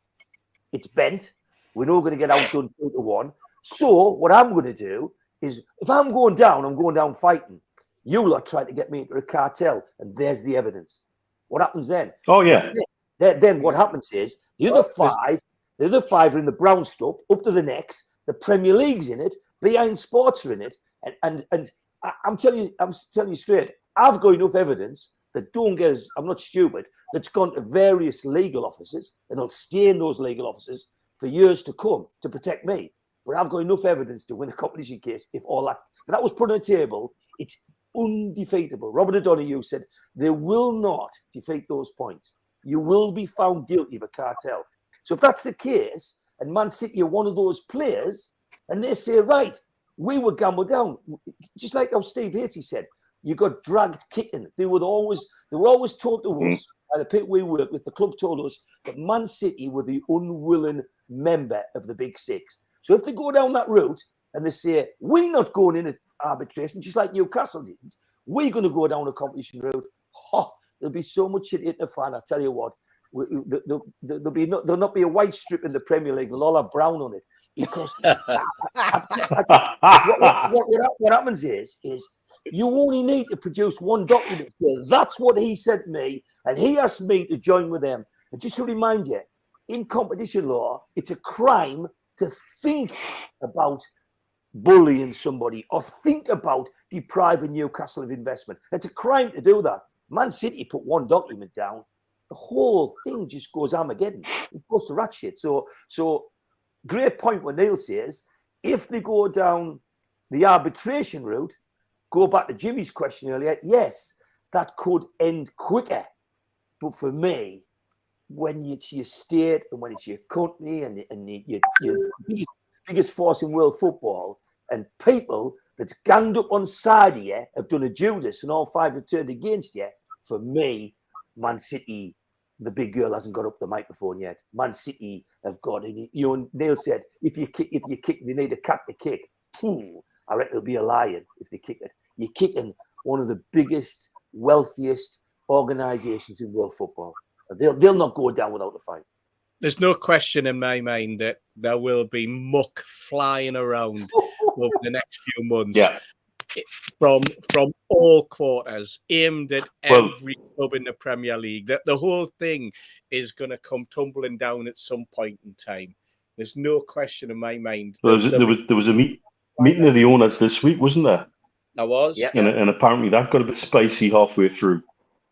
it's bent, we're not going to get outdone 2-1, so what I'm going to do is, if I'm going down fighting. You lot try to get me into a cartel, and there's the evidence. What happens then? Oh, yeah. Then what happens is the other 5 are in the brown stuff, up to the necks. The Premier League's in it. Behind Sports are in it. And I'm telling you straight, I've got enough evidence that don't get us, I'm not stupid, that's gone to various legal offices, and I'll stay in those legal offices for years to come to protect me. But I've got enough evidence to win a competition case if that was put on the table. It's undefeatable. Robert O'Donoghue said they will not defeat those points. You will be found guilty of a cartel. So if that's the case, and Man City are one of those players, and they say, right, We were gambled down. Just like how Steve Hasty said, you got dragged kicking. They were always told to us, by the people we worked with, the club told us that Man City were the unwilling member of the Big Six. So if they go down that route and they say, we're not going in at arbitration, just like Newcastle did, we're going to go down a competition route, there'll be so much shit in the fan, I tell you what. There'll not be a white strip in the Premier League. They'll all have brown on it. Because what happens is you only need to produce one document. That's what he said to me, and he asked me to join with them. And just to remind you, in competition law, it's a crime to think about bullying somebody or think about depriving Newcastle of investment. It's a crime to do that. Man City put one document down, the whole thing just goes Armageddon. It goes to rat shit. So great point what Neil says. If they go down the arbitration route, go back to Jimmy's question earlier, yes, that could end quicker. But for me, when it's your state and when it's your country and your biggest force in world football and people that's ganged up on side of you have done a Judas and all five have turned against you, for me, Man City, the big girl hasn't got up the microphone yet. Man City have got, and Neil said, if you kick, they need a cat to kick. I reckon it'll be a lion if they kick it. You're kicking one of the biggest, wealthiest organisations in world football. They'll not go down without a fight. There's no question in my mind that there will be muck flying around over the next few months. Yeah. From all quarters, aimed at every club in the Premier League. The whole thing is going to come tumbling down at some point in time. There's no question in my mind. There was a meeting of the owners this week, wasn't there? There was. Yeah. And apparently that got a bit spicy halfway through.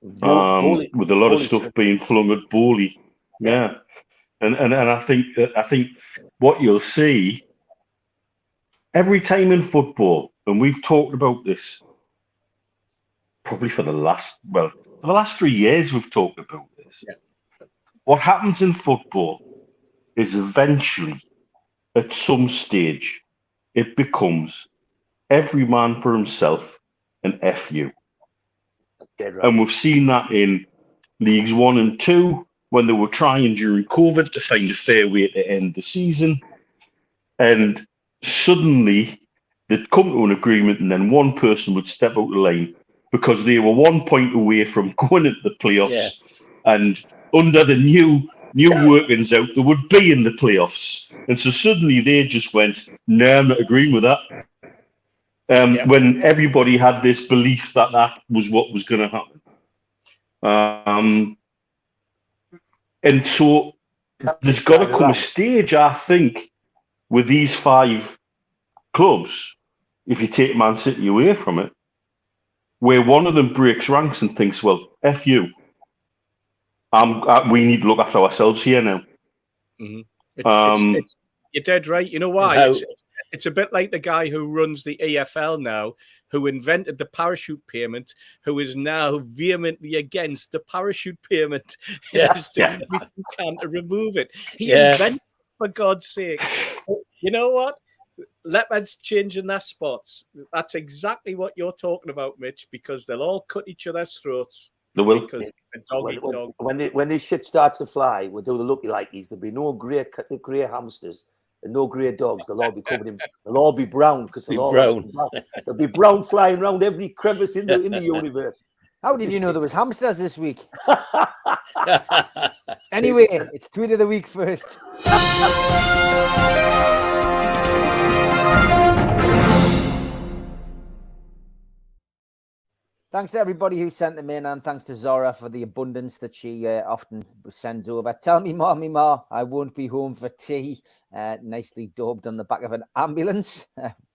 With a lot of stuff being flung at Bowley. Yeah. And I think what you'll see every time in football, and we've talked about this probably for the last 3 years, we've talked about this. Yeah. What happens in football is eventually, at some stage, it becomes every man for himself and FU. Dead right. And we've seen that in Leagues 1 and 2 when they were trying during COVID to find a fair way to end the season. And suddenly they'd come to an agreement and then one person would step out the line because they were 1 point away from going into the playoffs. Yeah. And under the new workings out, they would be in the playoffs. And so suddenly they just went, no, I'm not agreeing with that. When everybody had this belief that was what was going to happen. And so there's got to come a stage, I think, with these 5 clubs, if you take Man City away from it, where one of them breaks ranks and thinks, well, F you. We need to look after ourselves here now. Mm-hmm. You're dead right. You know why? It's a bit like the guy who runs the EFL now, who invented the parachute payment, who is now vehemently against the parachute payment. He's doing everything he can to remove it. He invented, for God's sake. You know what? Leopards changing their spots. That's exactly what you're talking about, Mitch, because they'll all cut each other's throats. They will. Because it's a dog. When this shit starts to fly, we'll do the looky likeys. There'll be no grey hamsters and no grey dogs. They'll all be covered in. They'll all be brown because they'll be brown flying around every crevice in the universe. How did you know there was hamsters this week? Anyway, it's tweet of the week first. Thanks to everybody who sent them in, and thanks to Zora for the abundance that she often sends over. Tell me ma, I won't be home for tea. Nicely daubed on the back of an ambulance,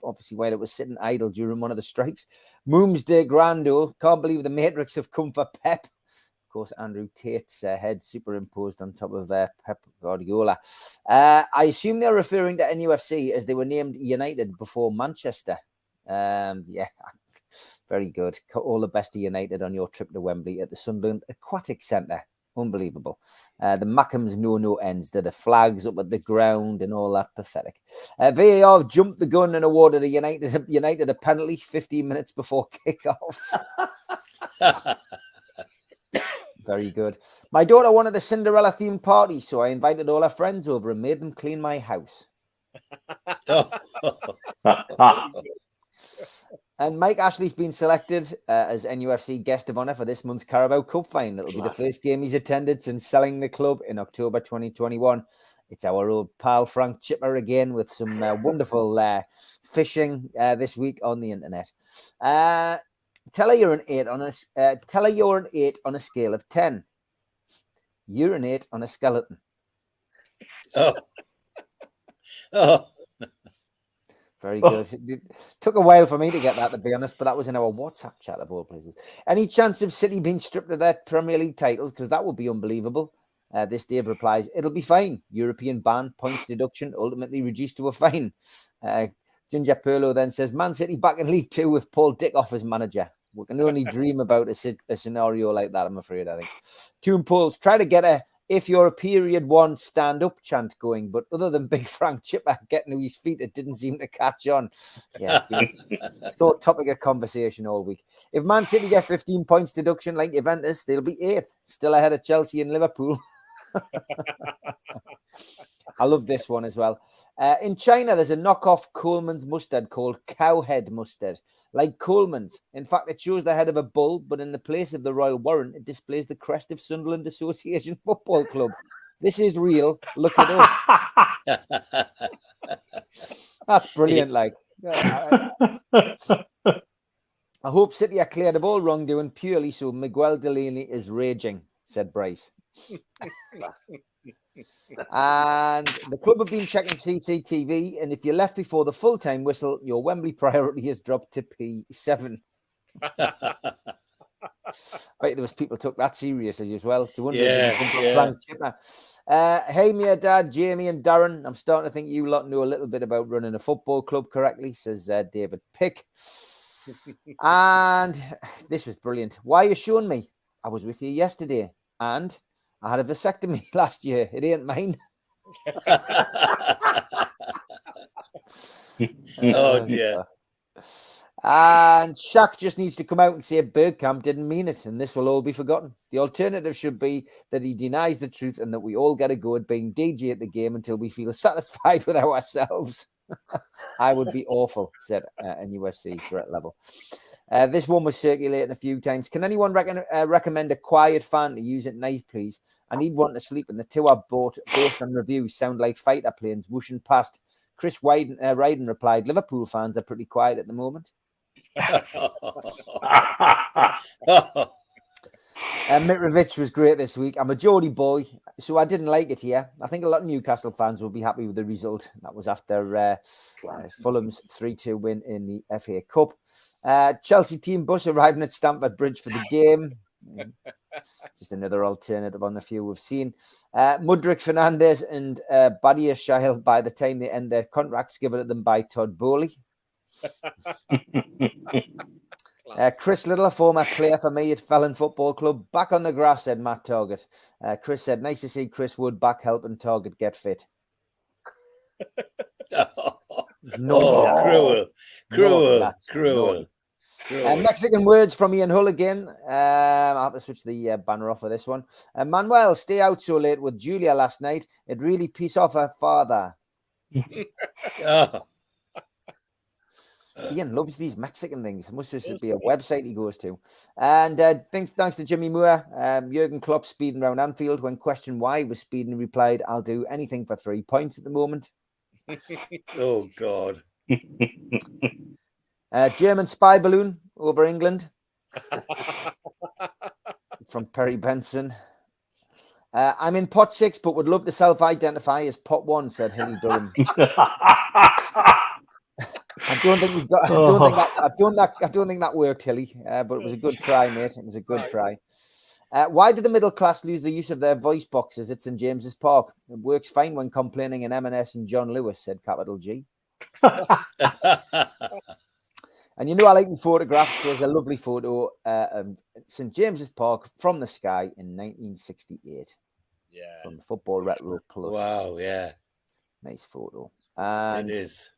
obviously while it was sitting idle during one of the strikes. Mooms de Grando, can't believe the Matrix have come for Pep. Of course, Andrew Tate's head superimposed on top of Pep Guardiola. I assume they're referring to NUFC as they were named United before Manchester. Very good. All the best to United on your trip to Wembley at the Sunderland Aquatic Centre. Unbelievable. The Mackhams no ends. They're the flags up at the ground and all that. Pathetic. VAR have jumped the gun and awarded United a penalty 15 minutes before kickoff. Very good. My daughter wanted a Cinderella themed party, so I invited all her friends over and made them clean my house. And Mike Ashley's been selected as NUFC guest of honour for this month's Carabao Cup final. It'll be the first game he's attended since selling the club in October 2021. It's our old pal Frank Chipper again with some wonderful fishing this week on the internet. Tell her you're an 8 on a scale of 10. Urinate on a skeleton. Oh. Very good. It took a while for me to get that, to be honest, but that was in our WhatsApp chat of all places. Any chance of City being stripped of their Premier League titles? Because that would be unbelievable. This Dave replies, it'll be fine. European ban, points deduction, ultimately reduced to a fine. Ginger Perlo then says, Man City back in League 2 with Paul Dickoff as manager. We can only dream about a scenario like that, I'm afraid, I think. Toon Pauls, try to get a if you're a period one stand-up chant going, but other than Big Frank Chipper getting to his feet, it didn't seem to catch on. Yeah, it's been a sore topic of conversation all week. If Man City get 15 points deduction like Juventus, they'll be 8th, still ahead of Chelsea and Liverpool. I love this one as well. In China, there's a knockoff Coleman's mustard called Cowhead mustard, like Coleman's. In fact, it shows the head of a bull, but in the place of the royal warrant, it displays the crest of Sunderland Association Football Club. This is real. Look it up. That's brilliant. Like, I hope City are cleared of all wrongdoing purely so Miguel Delaney is raging, said Bryce. And the club have been checking CCTV, and if you're left before the full-time whistle, your Wembley priority has dropped to P7. Right, there was people took that seriously as well. To wonder Frank Chipper. Hey, me dad, Jamie and Darren. I'm starting to think you lot know a little bit about running a football club correctly, says David Pick. And this was brilliant. Why are you showing me? I was with you yesterday, and I had a vasectomy last year. It ain't mine. Oh, dear. And Shaq just needs to come out and say Bergkamp didn't mean it, and this will all be forgotten. The alternative should be that he denies the truth and that we all get a go at being DJ at the game until we feel satisfied with ourselves. I would be awful, said NUFC threat level. This one was circulating a few times. Can anyone recommend a quiet fan to use at night, please? I need one to sleep, and the two I've bought based on reviews sound like fighter planes whooshing past. Chris Ryden replied, Liverpool fans are pretty quiet at the moment. Mitrovic was great this week. I'm a Geordie boy, so I didn't like it here. I think a lot of Newcastle fans will be happy with the result. That was after Fulham's 3-2 win in the FA Cup. Chelsea team bus arriving at Stamford Bridge for the game. Just another alternative on the few we've seen. Mudryk, Fernandes and Badia Shahil, by the time they end their contracts given to them by Todd Bowley. Chris Little, a former player for me at Felon Football Club, back on the grass, said Matt Target. Chris said, nice to see Chris Wood back helping Target get fit. Cruel. Mexican words from Ian Hull again. I'll have to switch the banner off for this one. Manuel, stay out so late with Julia last night. It really pissed off her father. Ian loves these Mexican things. It must just be a website he goes to. And thanks to Jimmy Moore, Jurgen Klopp speeding around Anfield. When questioned why he was speeding, he replied, I'll do anything for 3 points at the moment. Oh, God. German spy balloon over England. From Perry Benson. I'm in pot 6, but would love to self-identify as pot 1, said Hilly Durham. I don't think that worked, Hilly. But it was a good try, mate. It was a good try. Why did the middle class lose the use of their voice boxes at St James's Park? It works fine when complaining in M&S and John Lewis, said Capital G. And you know, I like the photographs. There's a lovely photo of St James's Park from the sky in 1968. Yeah. From the Football Retro Plus. Wow, yeah. Nice photo. And It is.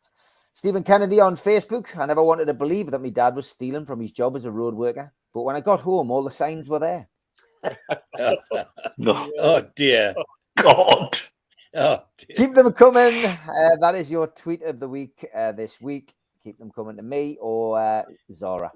Stephen Kennedy on Facebook. I never wanted to believe that my dad was stealing from his job as a road worker. But when I got home, all the signs were there. Oh, dear. God. Oh, dear. Keep them coming. That is your tweet of the week this week. Keep them coming to me or Zara.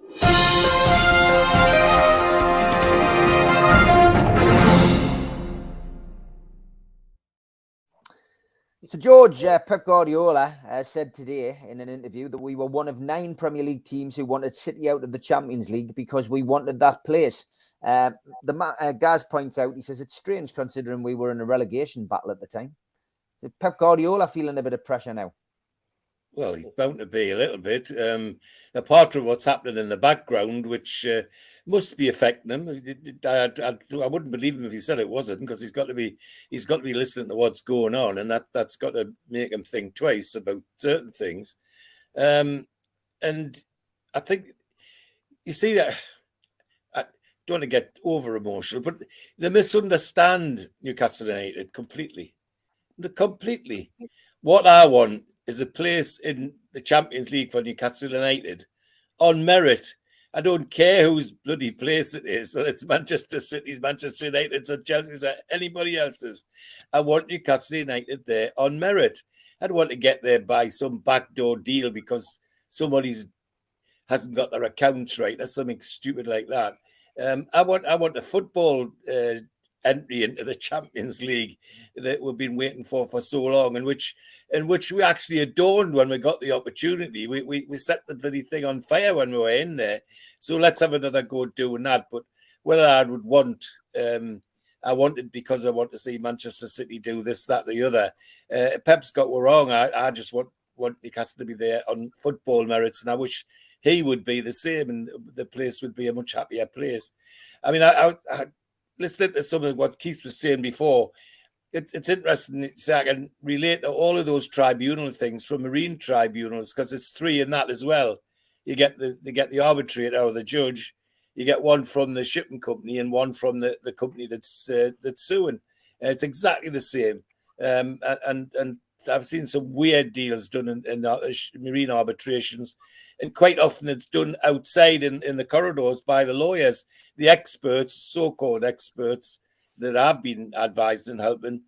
So, George, Pep Guardiola said today in an interview that we were one of 9 Premier League teams who wanted City out of the Champions League because we wanted that place. Gaz points out, he says, it's strange considering we were in a relegation battle at the time. So Pep Guardiola feeling a bit of pressure now? Well, he's bound to be a little bit. Apart from what's happening in the background, which must be affecting him. I wouldn't believe him if he said it wasn't, because he's got to be listening to what's going on, and that's got to make him think twice about certain things. And I think you see that. I don't want to get over emotional, but they misunderstand Newcastle United completely. Completely. What I want is a place in the Champions League for Newcastle United on merit. I don't care whose bloody place it is, whether it's Manchester City's, Manchester United's, or Chelsea's, or anybody else's. I want Newcastle United there on merit. I don't want to get there by some backdoor deal because somebody hasn't got their accounts right or something stupid like that. I want a football entry into the Champions League that we've been waiting for so long, and which we actually adorned when we got the opportunity. We set the bloody thing on fire when we were in there. So let's have another go doing that. But whether I would want, I wanted because I want to see Manchester City do this, that, the other. Pep's got me wrong. I just want Newcastle to be there on football merits, and I wish he would be the same, and the place would be a much happier place. I mean, I listening to some of what Keith was saying before, it's interesting. So I can relate to all of those tribunal things from marine tribunals, because it's 3 in that as well. You get the arbitrator or the judge, you get one from the shipping company and one from the company that's suing. It's exactly the same. And I've seen some weird deals done in marine arbitrations, and quite often it's done outside in the corridors by the lawyers, the experts, so-called experts that I've been advised and helping,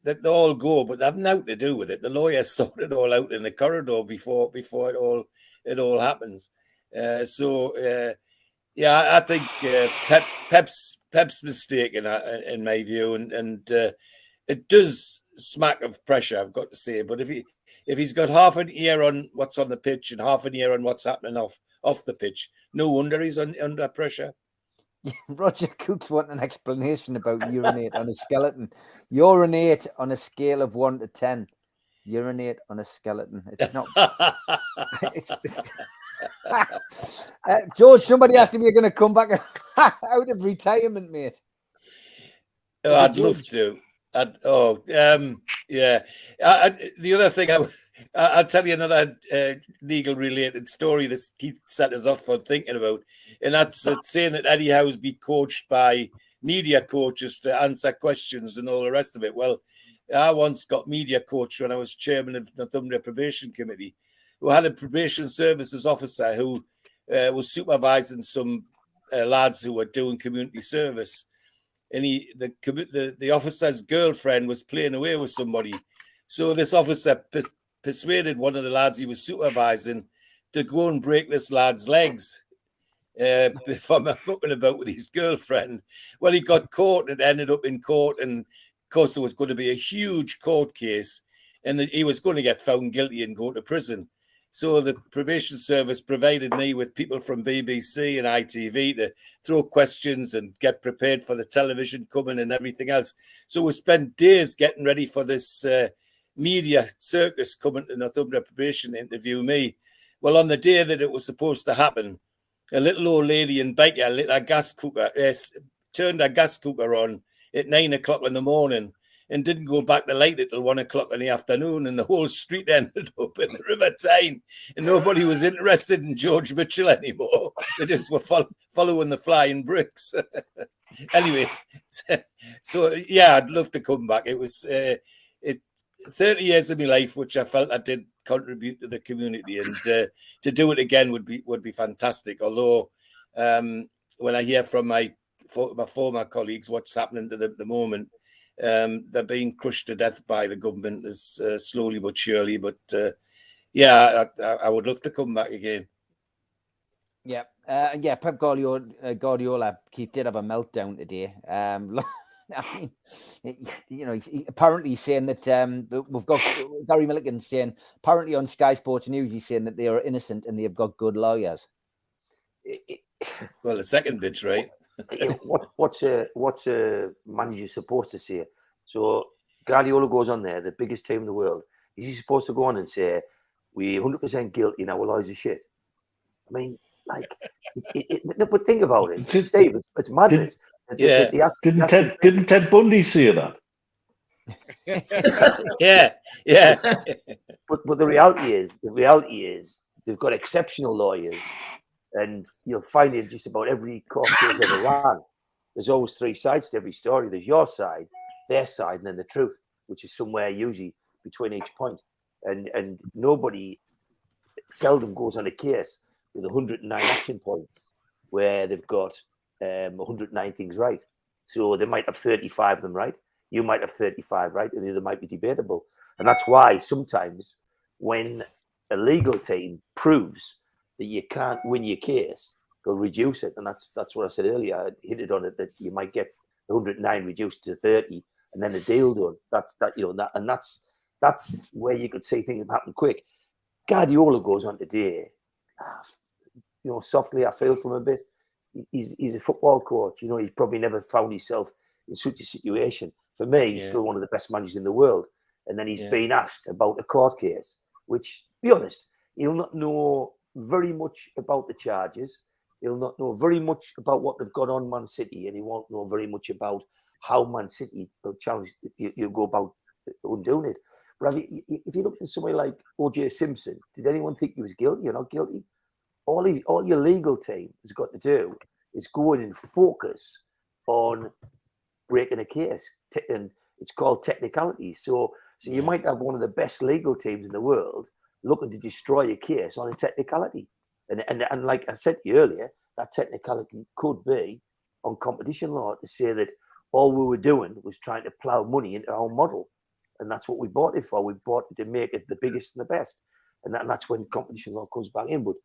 that they all go, but they have nothing to do with it. The lawyers sort it all out in the corridor before it all happens. I think Pep's mistaken in my view, and it does smack of pressure, I've got to say. But if he's got half an ear on what's on the pitch and half an ear on what's happening off the pitch, no wonder he's under pressure. Roger Cooks wanting an explanation about urinate on a skeleton. Urinate on a scale of 1 to 10. Urinate on a skeleton. It's not. George, somebody asked if you're going to come back out of retirement, mate. Oh, I'd love to. Yeah. The other thing, I'll tell you another legal related story that Keith set us off for thinking about, and that's saying that Eddie Howe's be coached by media coaches to answer questions and all the rest of it. Well, I once got media coached when I was chairman of the Northumbria Probation Committee, who had a probation services officer who was supervising some lads who were doing community service. And the officer's girlfriend was playing away with somebody. So this officer persuaded one of the lads he was supervising to go and break this lad's legs from mucking about with his girlfriend. Well, he got caught and ended up in court. And of course, there was going to be a huge court case, and he was going to get found guilty and go to prison. So the probation service provided me with people from BBC and ITV to throw questions and get prepared for the television coming and everything else. So we spent days getting ready for this media circus coming to Northumbria Probation to interview me. Well, on the day that it was supposed to happen, a little old lady in Baker lit a gas cooker, turned a gas cooker on at 9 o'clock in the morning. and didn't go back to light it till 1 o'clock in the afternoon, and the whole street ended up in the River Tyne, and nobody was interested in George Mitchell anymore. They just were following the flying bricks. Anyway, so yeah, I'd love to come back. It was 30 years of my life, which I felt I did contribute to the community, and to do it again would be fantastic. Although when I hear from my former colleagues what's happening to them at the moment, they're being crushed to death by the government, as slowly but surely. But yeah, I would love to come back again. Yeah, Pep Guardiola, Keith, did have a meltdown today. I mean, you know, he's apparently saying that we've got Gary Milligan saying, apparently on Sky Sports News, he's saying that they are innocent and they've got good lawyers. Well, the second bit's right. What's a manager supposed to say? So Guardiola goes on there, the biggest team in the world. Is he supposed to go on and say, we're 100% guilty and our lawyers are shit? I mean, like, but think about it, Steve. It's madness. Didn't Ted Bundy say that? yeah. But the reality is they've got exceptional lawyers, and you'll find in just about every court case ever run, there's always three sides to every story. There's your side, their side, and then the truth, which is somewhere usually between each point. And nobody seldom goes on a case with 109 action points where they've got 109 things right. So they might have 35 of them right. You might have 35 right, and the other might be debatable. And that's why sometimes when a legal team proves that you can't win your case, they'll reduce it. And that's what I said earlier. I hinted on it, that you might get 109 reduced to 30 and then a deal done. That's where you could see things happen quick. Guardiola goes on today, softly, I feel from a bit. He's a football coach. He's probably never found himself in such a situation. For me, he's still one of the best managers in the world. And then he's been asked about a court case, which, be honest, he'll not know very much about the charges. He'll not know very much about what they've got on Man City, and he won't know very much about how Man City will challenge. You go about undoing it. But if you look at somebody like O.J. Simpson, did anyone think he was guilty or not guilty? All your legal team has got to do is go in and focus on breaking a case, and it's called technicalities. So you might have one of the best legal teams in the world looking to destroy a case on a technicality, and like I said to you earlier, that technicality could be on competition law, to say that all we were doing was trying to plough money into our model, and that's what we bought it for. We bought it to make it the biggest and the best, and that's when competition law comes back in. But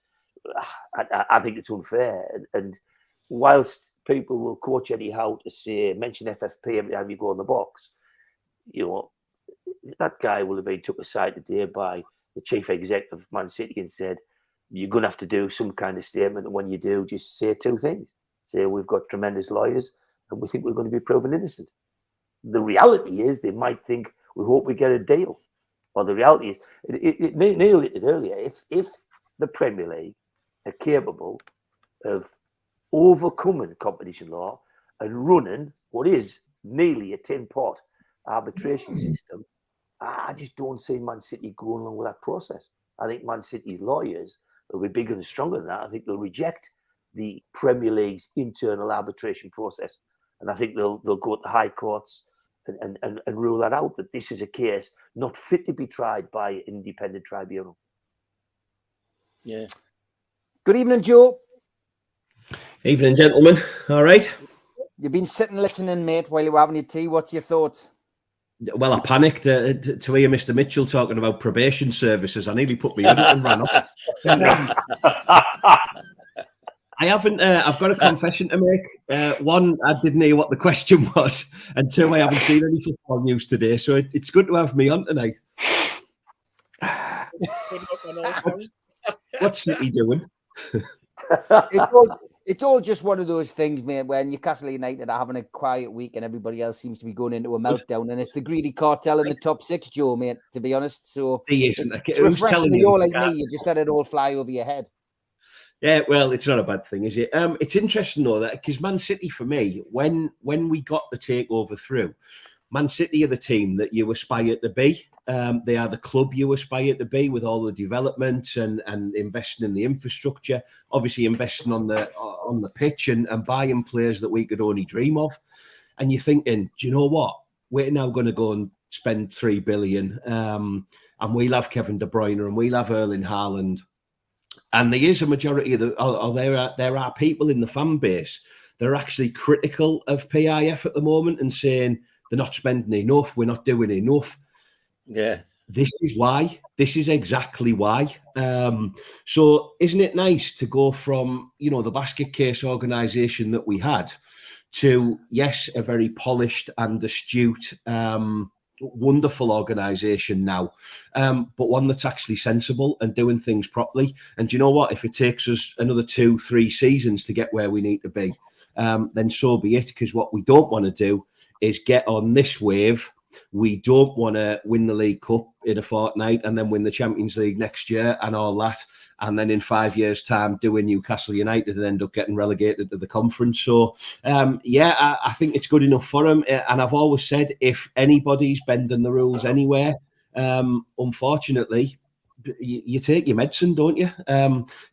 I think it's unfair, and whilst people will coach anyhow to say, mention FFP every time you go on the box, that guy will have been took aside today by the chief executive of Man City and said, you're going to have to do some kind of statement, and when you do, just say two things. Say, we've got tremendous lawyers and we think we're going to be proven innocent. The reality is they might think, we hope we get a deal. Or the reality is, Neil hit it earlier, if the Premier League are capable of overcoming competition law and running what is nearly a tin pot arbitration system, I just don't see Man City going along with that process. I think Man City's lawyers will be bigger and stronger than that. I think they'll reject the Premier League's internal arbitration process, and I think they'll go to the high courts and rule that out, that this is a case not fit to be tried by an independent tribunal. Yeah. Good evening, Joe. Evening, gentlemen. All right. You've been sitting listening, mate, while you were having your tea. What's your thoughts? Well, I panicked to hear Mr. Mitchell talking about probation services. I nearly put me in it and ran off. I haven't. I've got a confession to make. One, I didn't hear what the question was, and two, I haven't seen any football news today. So it's good to have me on tonight. What's City doing? It's all just one of those things, mate, where Newcastle United are having a quiet week and everybody else seems to be going into a meltdown, and it's the greedy cartel in the top six, Joe, mate, to be honest. So he isn't. It's refreshing. You're like me, you just let it all fly over your head. Yeah, well, it's not a bad thing, is it? It's interesting though, that because Man City, for me, when we got the takeover through, Man City are the team that you aspire to be. They are the club you aspire to be, with all the development and investing in the infrastructure, obviously investing on the pitch and buying players that we could only dream of. And you're thinking, do you know what? We're now going to go and spend 3 billion, and we'll have Kevin De Bruyne and we'll have Erling Haaland. And there is a majority of there are people in the fan base that are actually critical of PIF at the moment and saying they're not spending enough, we're not doing enough. Yeah. This is why. This is exactly why. So isn't it nice to go from, the basket case organisation that we had to, yes, a very polished and astute, wonderful organisation now, but one that's actually sensible and doing things properly. And do you know what? If it takes us another 2-3 seasons to get where we need to be, then so be it, because what we don't want to do is get on this wave. We don't want to win the League Cup in a fortnight and then win the Champions League next year and all that, and then in 5 years' time doing Newcastle United and end up getting relegated to the conference. So, I think it's good enough for him. And I've always said, if anybody's bending the rules anywhere, unfortunately, you take your medicine, don't you?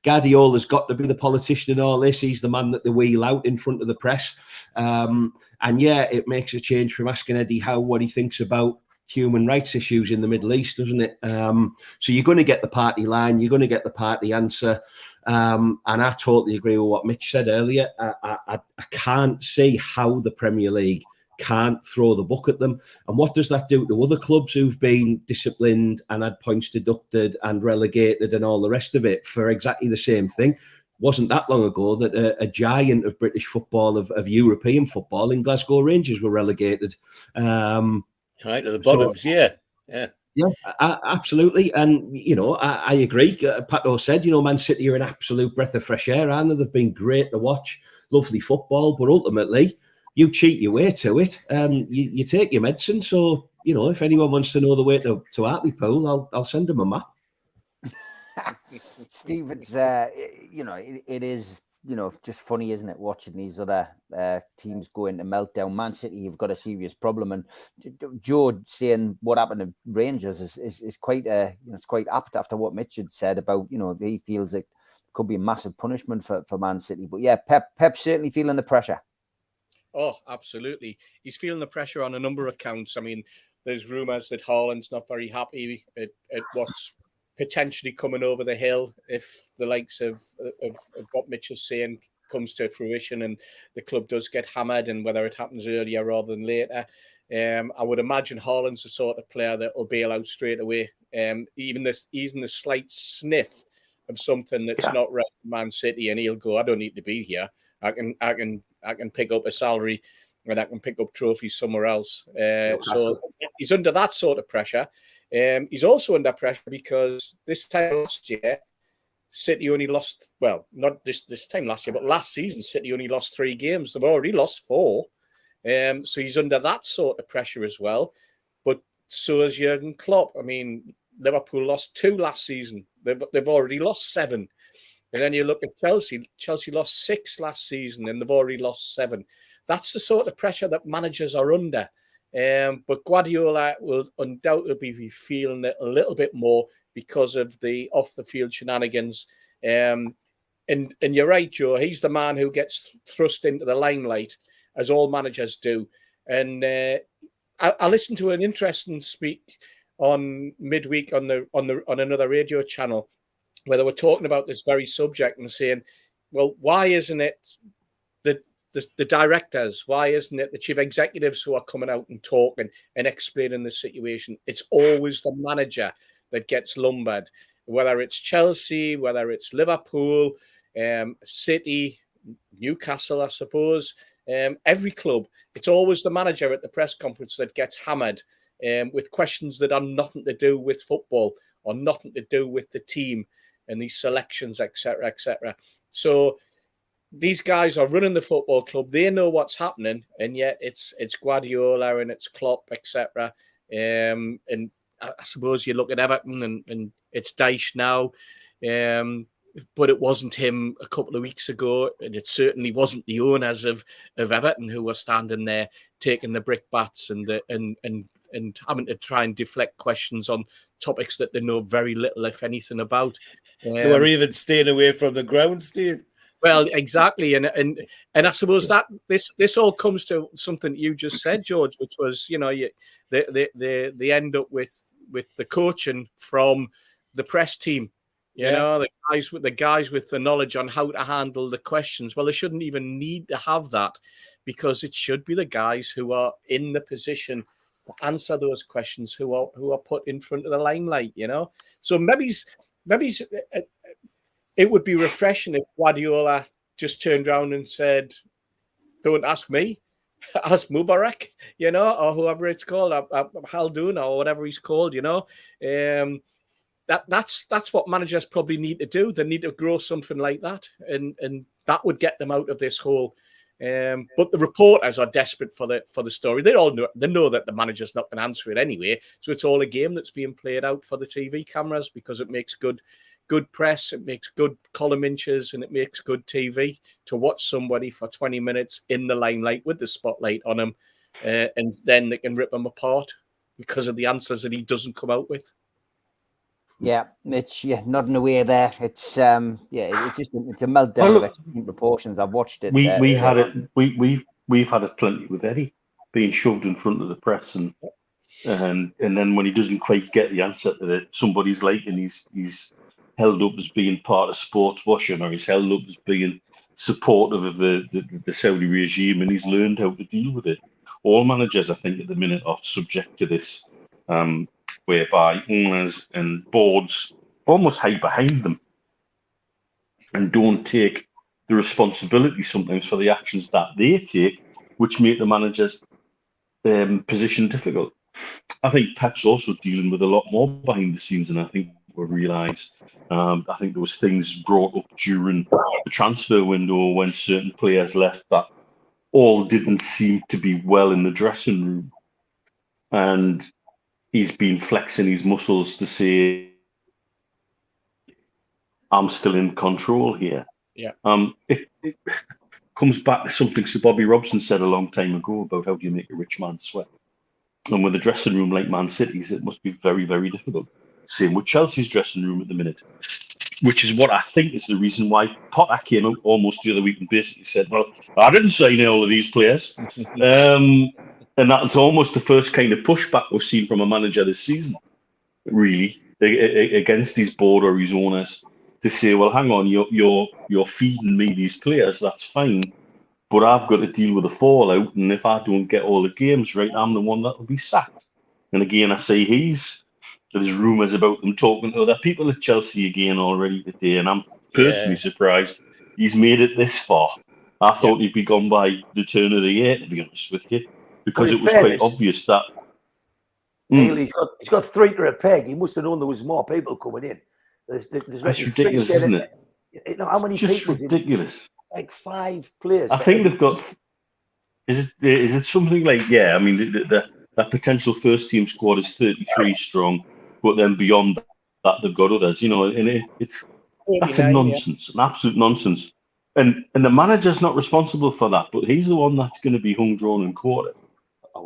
Guardiola's got to be the politician in all this. He's the man that they wheel out in front of the press. And it makes a change from asking Eddie Howe what he thinks about human rights issues in the Middle East, doesn't it? So you're going to get the party line, you're going to get the party answer. And I totally agree with what Mitch said earlier. I can't see how the Premier League can't throw the book at them. And what does that do to other clubs who've been disciplined and had points deducted and relegated and all the rest of it for exactly the same thing? Wasn't that long ago that a giant of British football, of European football, in Glasgow Rangers were relegated. Right to the bottoms, yeah. Yeah, absolutely. And, I agree. Pato said, Man City are an absolute breath of fresh air, and they've been great to watch. Lovely football, but ultimately, you cheat your way to it. You take your medicine. So, if anyone wants to know the way to Hartlepool, I'll send them a map. Steve, it's it is just funny, isn't it, watching these other teams go into meltdown. Man City, you've got a serious problem, and Joe saying what happened to Rangers is quite it's quite apt after what Mitch had said about he feels it could be a massive punishment for Man City. But yeah, Pep's certainly feeling the pressure. Oh, absolutely. He's feeling the pressure on a number of counts. I mean, there's rumours that Haaland's not very happy at what's potentially coming over the hill if the likes of what Mitch is saying comes to fruition and the club does get hammered, and whether it happens earlier rather than later. I would imagine Haaland's the sort of player that will bail out straight away. Even the slight sniff of something that's not right for Man City, and he'll go, I don't need to be here. I can pick up a salary and I can pick up trophies somewhere else. So he's under that sort of pressure. He's also under pressure because this time last year, City only lost, well, not this time last year, but last season, City only lost 3 games. They've already lost 4. So he's under that sort of pressure as well. But so is Jurgen Klopp. I mean, Liverpool lost 2 last season. They've already lost 7. And then you look at Chelsea. Chelsea lost 6 last season, and they've already lost 7. That's the sort of pressure that managers are under. But Guardiola will undoubtedly be feeling it a little bit more because of the off-the-field shenanigans. And you're right, Joe. He's the man who gets thrust into the limelight, as all managers do. And I listened to an interesting speak on midweek on another radio channel, where they were talking about this very subject and saying, well, why isn't it the directors, why isn't it the chief executives who are coming out and talking and explaining the situation? It's always the manager that gets lumbered, whether it's Chelsea, whether it's Liverpool, City, Newcastle, I suppose, every club. It's always the manager at the press conference that gets hammered with questions that are nothing to do with football or nothing to do with the team and these selections, etc., etc. So these guys are running the football club. They know what's happening, and yet it's Guardiola and it's Klopp, etc. And I suppose you look at Everton and it's Dyche now. but it wasn't him a couple of weeks ago, and it certainly wasn't the owners of Everton who were standing there taking the brickbats and having to try and deflect questions on topics that they know very little, if anything, about. They were even staying away from the ground, Steve. Well, exactly, and I suppose that this all comes to something you just said, George, which was, you know, they end up with the coaching from the press team. You know, the guys with the knowledge on how to handle the questions. Well, they shouldn't even need to have that, because it should be the guys who are in the position to answer those questions who are put in front of the limelight. You know, so maybe it would be refreshing if Guardiola just turned around and said, "Don't ask me, ask Mubarak," you know, or whoever it's called, Haldun or whatever he's called. You know. That's what managers probably need to do. They need to grow something like that, and that would get them out of this hole. But the reporters are desperate for the story. They know that the manager's not going to answer it anyway. So it's all a game that's being played out for the TV cameras, because it makes good press, it makes good column inches, and it makes good TV to watch somebody for 20 minutes in the limelight with the spotlight on them, and then they can rip them apart because of the answers that he doesn't come out with. Yeah, Mitch, nodding away there. It's it's a meltdown of extreme proportions. I've watched it. We've had it plenty with Eddie being shoved in front of the press, and then when he doesn't quite get the answer to it, somebody's like, and he's held up as being part of sports washing, or he's held up as being supportive of the Saudi regime, and he's learned how to deal with it. All managers, I think, at the minute are subject to this. Whereby owners and boards almost hide behind them and don't take the responsibility sometimes for the actions that they take, which make the manager's position difficult. I think Pep's also dealing with a lot more behind the scenes than I think we realise. I think there was things brought up during the transfer window when certain players left that all didn't seem to be well in the dressing room. And he's been flexing his muscles to say, I'm still in control here. Yeah. It comes back to something Sir Bobby Robson said a long time ago about how do you make a rich man sweat. And with a dressing room like Man City's, it must be very, very difficult. Same with Chelsea's dressing room at the minute, which is what I think is the reason why Potter came out almost the other week and basically said, well, I didn't sign all of these players. And that's almost the first kind of pushback we've seen from a manager this season, really, against his board or his owners, to say, well, hang on, you're feeding me these players, that's fine, but I've got to deal with the fallout, and if I don't get all the games right, I'm the one that will be sacked. And again, I say there's rumours about them talking to other people at Chelsea again already today, and I'm personally surprised he's made it this far. I thought he'd be gone by the turn of the year, to be honest with you. Because it was quite obvious that he's got three to a peg. He must have known there was more people coming in. There's that's ridiculous, isn't it? You know, how many just people? Ridiculous. Like 5 players. I think they've got. Is it something like I mean the potential first team squad is 33 strong, but then beyond that they've got others. You know, and that's a nonsense, an absolute nonsense. And the manager's not responsible for that, but he's the one that's going to be hung, drawn, and quartered.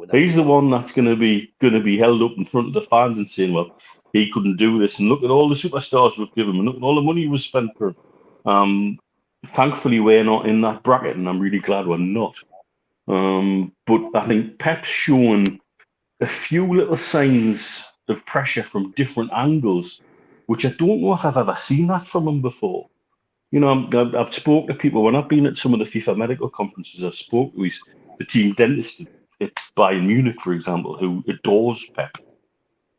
He's the one that's going to be held up in front of the fans and saying, well, he couldn't do this, and look at all the superstars we've given him, and look at all the money was spent for him. Thankfully, we're not in that bracket, and I'm really glad we're not. But I think Pep's shown a few little signs of pressure from different angles, which I don't know if I've ever seen that from him before. You know, I've spoken to people when I've been at some of the FIFA medical conferences. I've spoken to the team dentist at Bayern Munich, for example, who adores Pep.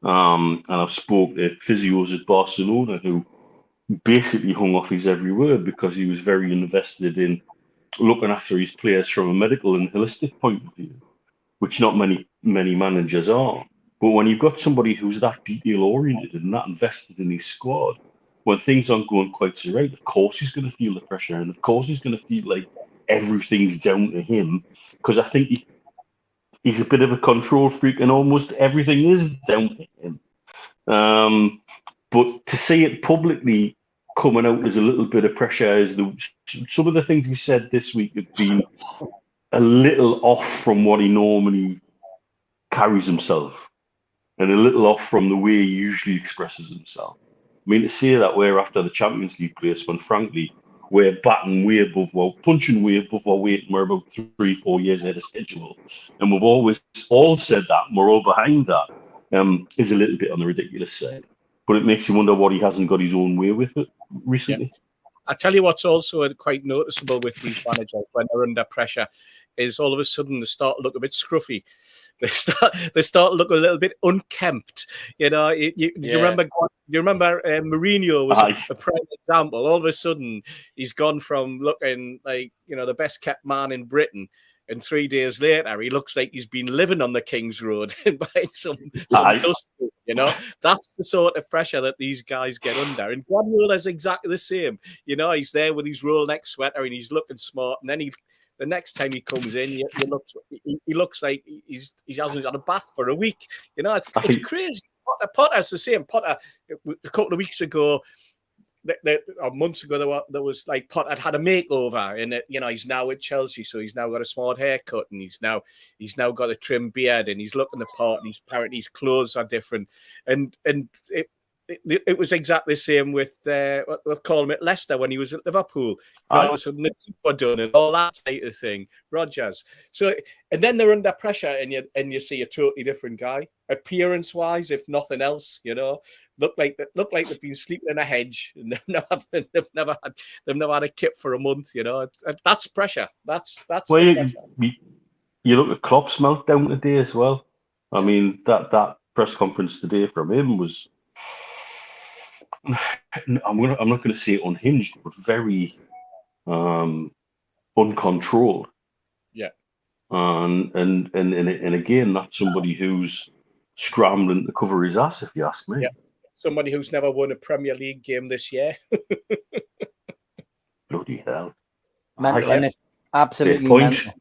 And I've spoken to physios at Barcelona who basically hung off his every word because he was very invested in looking after his players from a medical and holistic point of view, which not many managers are. But when you've got somebody who's that detail-oriented and that invested in his squad, when things aren't going quite so right, of course he's going to feel the pressure, and of course he's going to feel like everything's down to him, because I think he's a bit of a control freak and almost everything is down to him. But to say it publicly coming out as a little bit of pressure. Some of the things he said this week have been a little off from what he normally carries himself, and a little off from the way he usually expresses himself. I mean, to say that we're after the Champions League place when, frankly, we're punching way above our weight, and we're about 3-4 years ahead of schedule. And we've always all said that, and we're all behind that, is a little bit on the ridiculous side. But it makes you wonder what he hasn't got his own way with it recently. Yeah. I tell you what's also quite noticeable with these managers when they're under pressure is all of a sudden they start to look a bit scruffy. They start to look a little bit unkempt. You know, you remember Mourinho was a prime example. All of a sudden, he's gone from looking like, you know, the best kept man in Britain, and 3 days later, he looks like he's been living on the King's Road and buying some dust. You know, that's the sort of pressure that these guys get under. And Guardiola's exactly the same. You know, he's there with his Rolex sweater and he's looking smart, and then the next time he comes in, he looks like he hasn't had a bath for a week. You know, it's crazy. Potter's the same. Potter, a couple of weeks ago, or months ago, there was like Potter had a makeover, and you know, he's now at Chelsea, so he's now got a smart haircut, and he's now got a trim beard, and he's looking the part, and apparently his clothes are different, and it was exactly the same with we'll call him at Leicester when he was at Liverpool. All of a sudden, the keeper done and all that type of thing. Rodgers. So, and then they're under pressure, and you see a totally different guy, appearance-wise, if nothing else. You know, look like they've been sleeping in a hedge, and they've never had a kip for a month. You know, that's pressure. That's well, pressure. You look at Klopp's meltdown today as well. I mean, that press conference today from him was. I'm not going to say unhinged, but very uncontrolled. Yeah. And again, that's somebody who's scrambling to cover his ass, if you ask me. Yeah. Somebody who's never won a Premier League game this year. Bloody hell! Mental, absolutely point. Mental.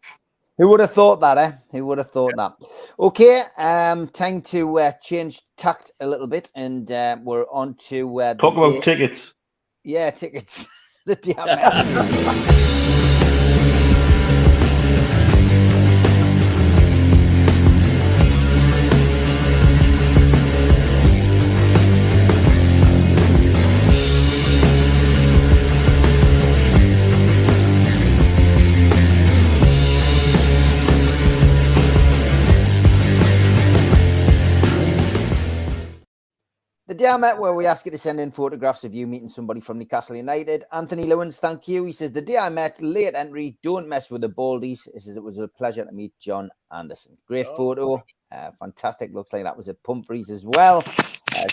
Who would have thought that, eh? Who would have thought that? Okay, time to change tact a little bit, and we're on to talk about tickets. Yeah, tickets. The DMS. The DMet, where we ask you to send in photographs of you meeting somebody from Newcastle United. Anthony Lewins, thank you. He says, the DMet, late entry, don't mess with the Baldies. He says, it was a pleasure to meet John Anderson. Great photo. Fantastic. Looks like that was at Pumphrey's as well.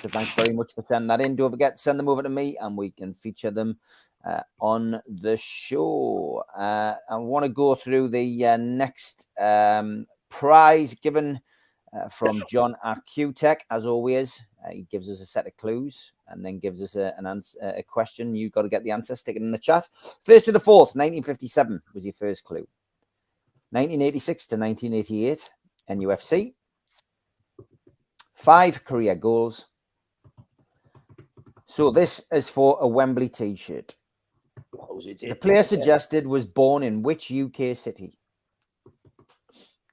So thanks very much for sending that in. Don't forget to send them over to me and we can feature them on the show. I want to go through the next prize given from John at QTech, as always. He gives us a set of clues and then gives us a question. You've got to get the answer. Stick it in the chat. 1st to the 4th, 1957 was your first clue. 1986 to 1988, NUFC. 5 career goals. So this is for a Wembley t-shirt. The player suggested was born in which UK city?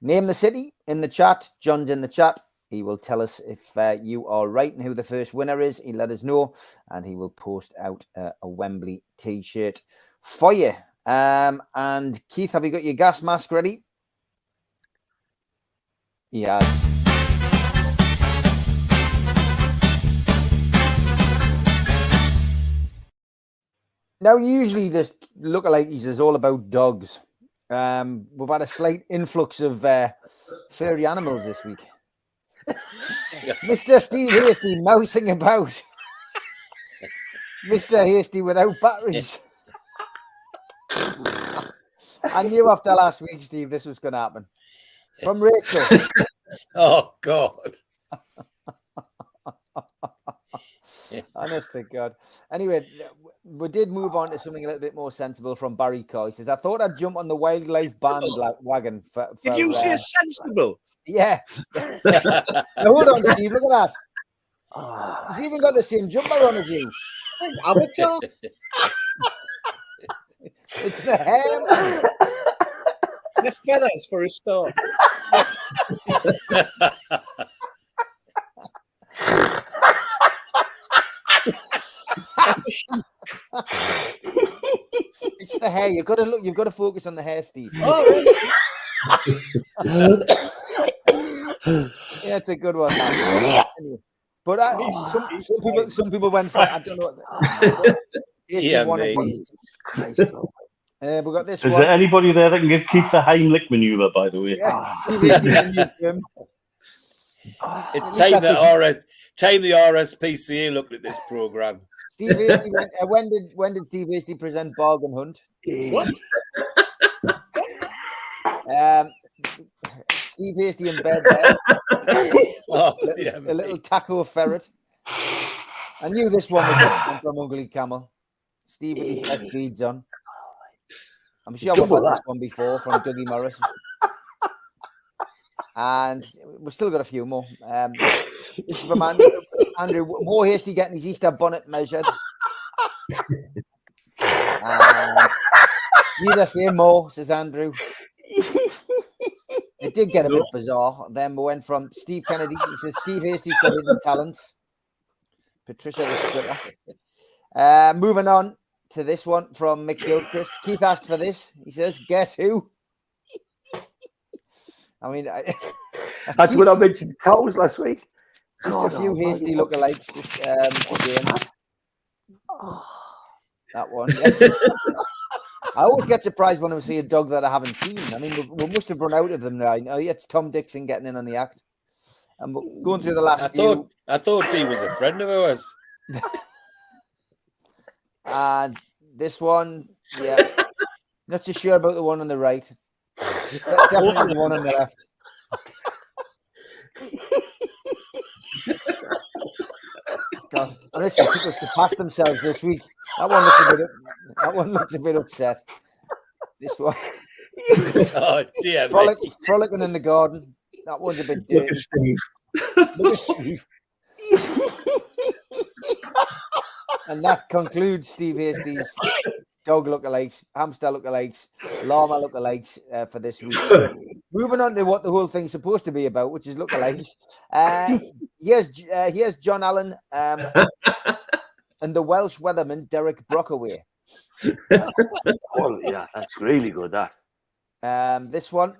Name the city in the chat. John's in the chat. He will tell us if you are right and who the first winner is. He'll let us know, and he will post out a Wembley t-shirt for you. And Keith, have you got your gas mask ready? Yeah. Now, usually the lookalikes is all about dogs. We've had a slight influx of furry animals this week. Mr. Steve Hasty mousing about. Mr. Hasty without batteries. I knew after last week, Steve, this was going to happen. From Rachel. Oh, God. Honest to God. Anyway, we did move on to something a little bit more sensible from Barry Coy. He says, I thought I'd jump on the wildlife bandwagon. Did you say sensible? Yeah. Now, hold on, Steve. Look at that. He's even got the same jumper on as you. Avatar. It's the hair, man. The feathers for a start. It's the hair. You've got to look. You've got to focus on the hair, Steve. Oh, Yeah, it's a good one. Man. But some people went for. I don't know. Yeah, one of mate. these. We've got this Is one. there anybody there that can give Keith a Heimlich maneuver, by the way? Yeah, Steve Hasty, It's time the RSPCA looked at this program. Steve Hasty, when did Steve Hasty present Bargain Hunt? what? Steve Hasty in bed there. Oh, yeah, A little taco ferret. I knew this one would get from Ugly Camel. Steve with his best beads on. I'm sure I've had this one before from Dougie Morris. And we've still got a few more. This is from Andrew. More Hasty getting his Easter bonnet measured. Neither say more, says Andrew. It did get a bit bizarre. Then we went from Steve Kennedy. He says Steve Hasty's got hidden talents. Patricia the Splitter. Moving on to this one from Mick Gilchrist. Keith asked for this. He says, guess who? I mean, that's what I mentioned cows last week. Just a few Hasty lookalikes. Again. That one. Yeah. I always get surprised when I see a dog that I haven't seen. I mean, we must have run out of them now. Oh, yeah, it's Tom Dixon getting in on the act. And we're going through the last few. I thought he was a friend of ours. And this one, yeah. Not so sure about the one on the right. Definitely the one on the left. God, honestly, people surpassed themselves this week. That one looks a bit upset. This one. Oh dear. Frolicking in the garden. That one's a bit dirty. Look at Steve. And that concludes Steve Hasty's dog lookalikes, hamster lookalikes, llama lookalikes for this week. Moving on to what the whole thing's supposed to be about, which is lookalikes. Here's John Allen and the Welsh weatherman Derek Brockaway. Oh, yeah, that's really good. That this one,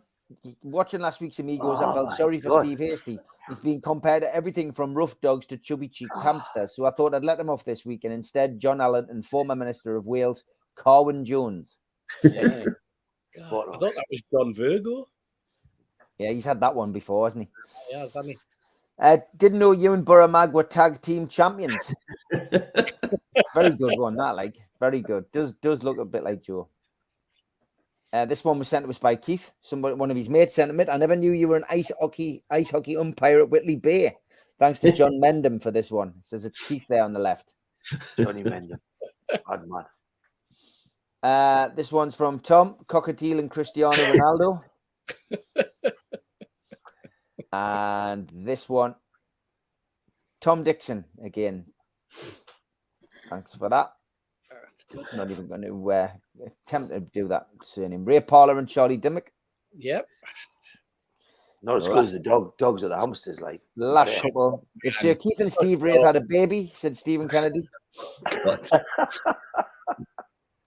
watching last week's Amigos, I felt sorry for Steve Hasty. He's being compared to everything from rough dogs to chubby-cheeked hamsters, so I thought I'd let him off this week, and instead John Allen and former Minister of Wales, Carwyn Jones. Yeah. I thought that was John Virgo. Yeah, he's had that one before, hasn't he? Yeah, hasn't he? Didn't know you and Borough Mag were tag team champions. Very good one, that, like. Very good. Does look a bit like Joe. This one was sent to us by Keith. One of his mates sent him it. I never knew you were an ice hockey umpire at Whitley Bay. Thanks to John Mendham for this one. It says it's Keith there on the left. Johnny Mendham. Bad man. This one's from Tom, Cockatiel and Cristiano Ronaldo. And this one, Tom Dixon again. Thanks for that. I'm not even going to attempt to do that surname. Ray Parler and Charlie Dimmock. Yep. Not as good as the dogs are the hamsters, like. Last couple. If Sir Keith and Steve Wraith had a baby, said Stephen Kennedy.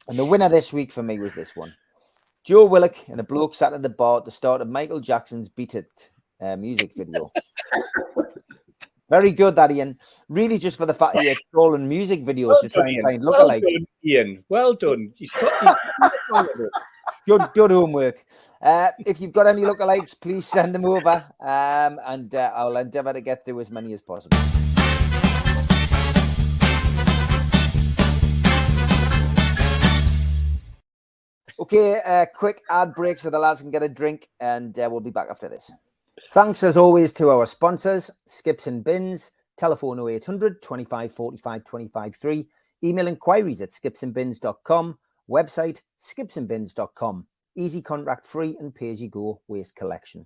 And the winner this week for me was this one. Joe Willock and a bloke sat at the bar at the start of Michael Jackson's Beat It music video. Very good, that, Ian. Really just for the fact that you're trolling music videos to try and find lookalikes. Well done, Ian. Well done. He's Good homework. If you've got any lookalikes, please send them over, and I'll endeavour to get through as many as possible. Okay, quick ad break so the lads can get a drink, and we'll be back after this. Thanks as always to our sponsors, Skips and Bins, telephone 0800 25 45 25 3, email inquiries at skipsandbins.com, website skipsandbins.com, easy contract free and pay-as-you-go waste collection.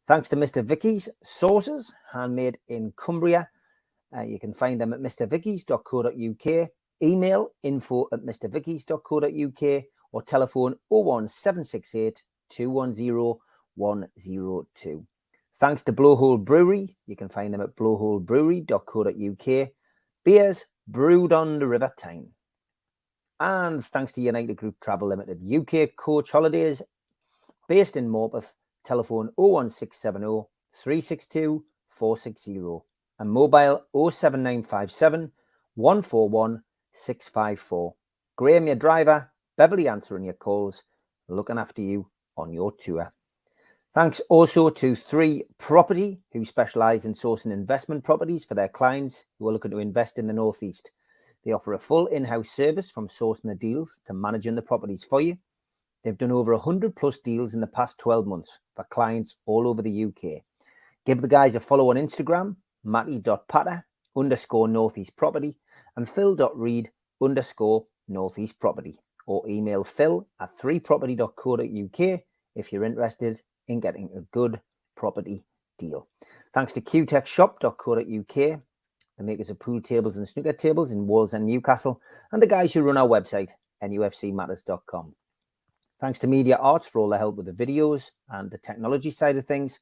Thanks to Mr. Vicky's sauces, handmade in Cumbria. You can find them at mrvickies.co.uk, Email info@mrvickies.co.uk or telephone 01768 210 102. Thanks to Blowhole Brewery. You can find them at blowholebrewery.co.uk. Beers brewed on the River Tyne. And thanks to United Group Travel Limited, UK Coach Holidays, based in Morpeth. Telephone 01670 362 460 and mobile 07957 141 654. Graham, your driver, Beverly answering your calls, looking after you on your tour. Thanks also to 3 Property, who specialise in sourcing investment properties for their clients who are looking to invest in the North East. They offer a full in-house service from sourcing the deals to managing the properties for you. They've done over 100 plus deals in the past 12 months for clients all over the UK. Give the guys a follow on Instagram, matty.patter_northeast property and phil.reed_northeast property, or email phil@3property.co.uk if you're interested in getting a good property deal. Thanks to qtechshop.co.uk, the makers of pool tables and snooker tables in Wales and Newcastle, and the guys who run our website, nufcmatters.com. Thanks to Media Arts for all the help with the videos and the technology side of things.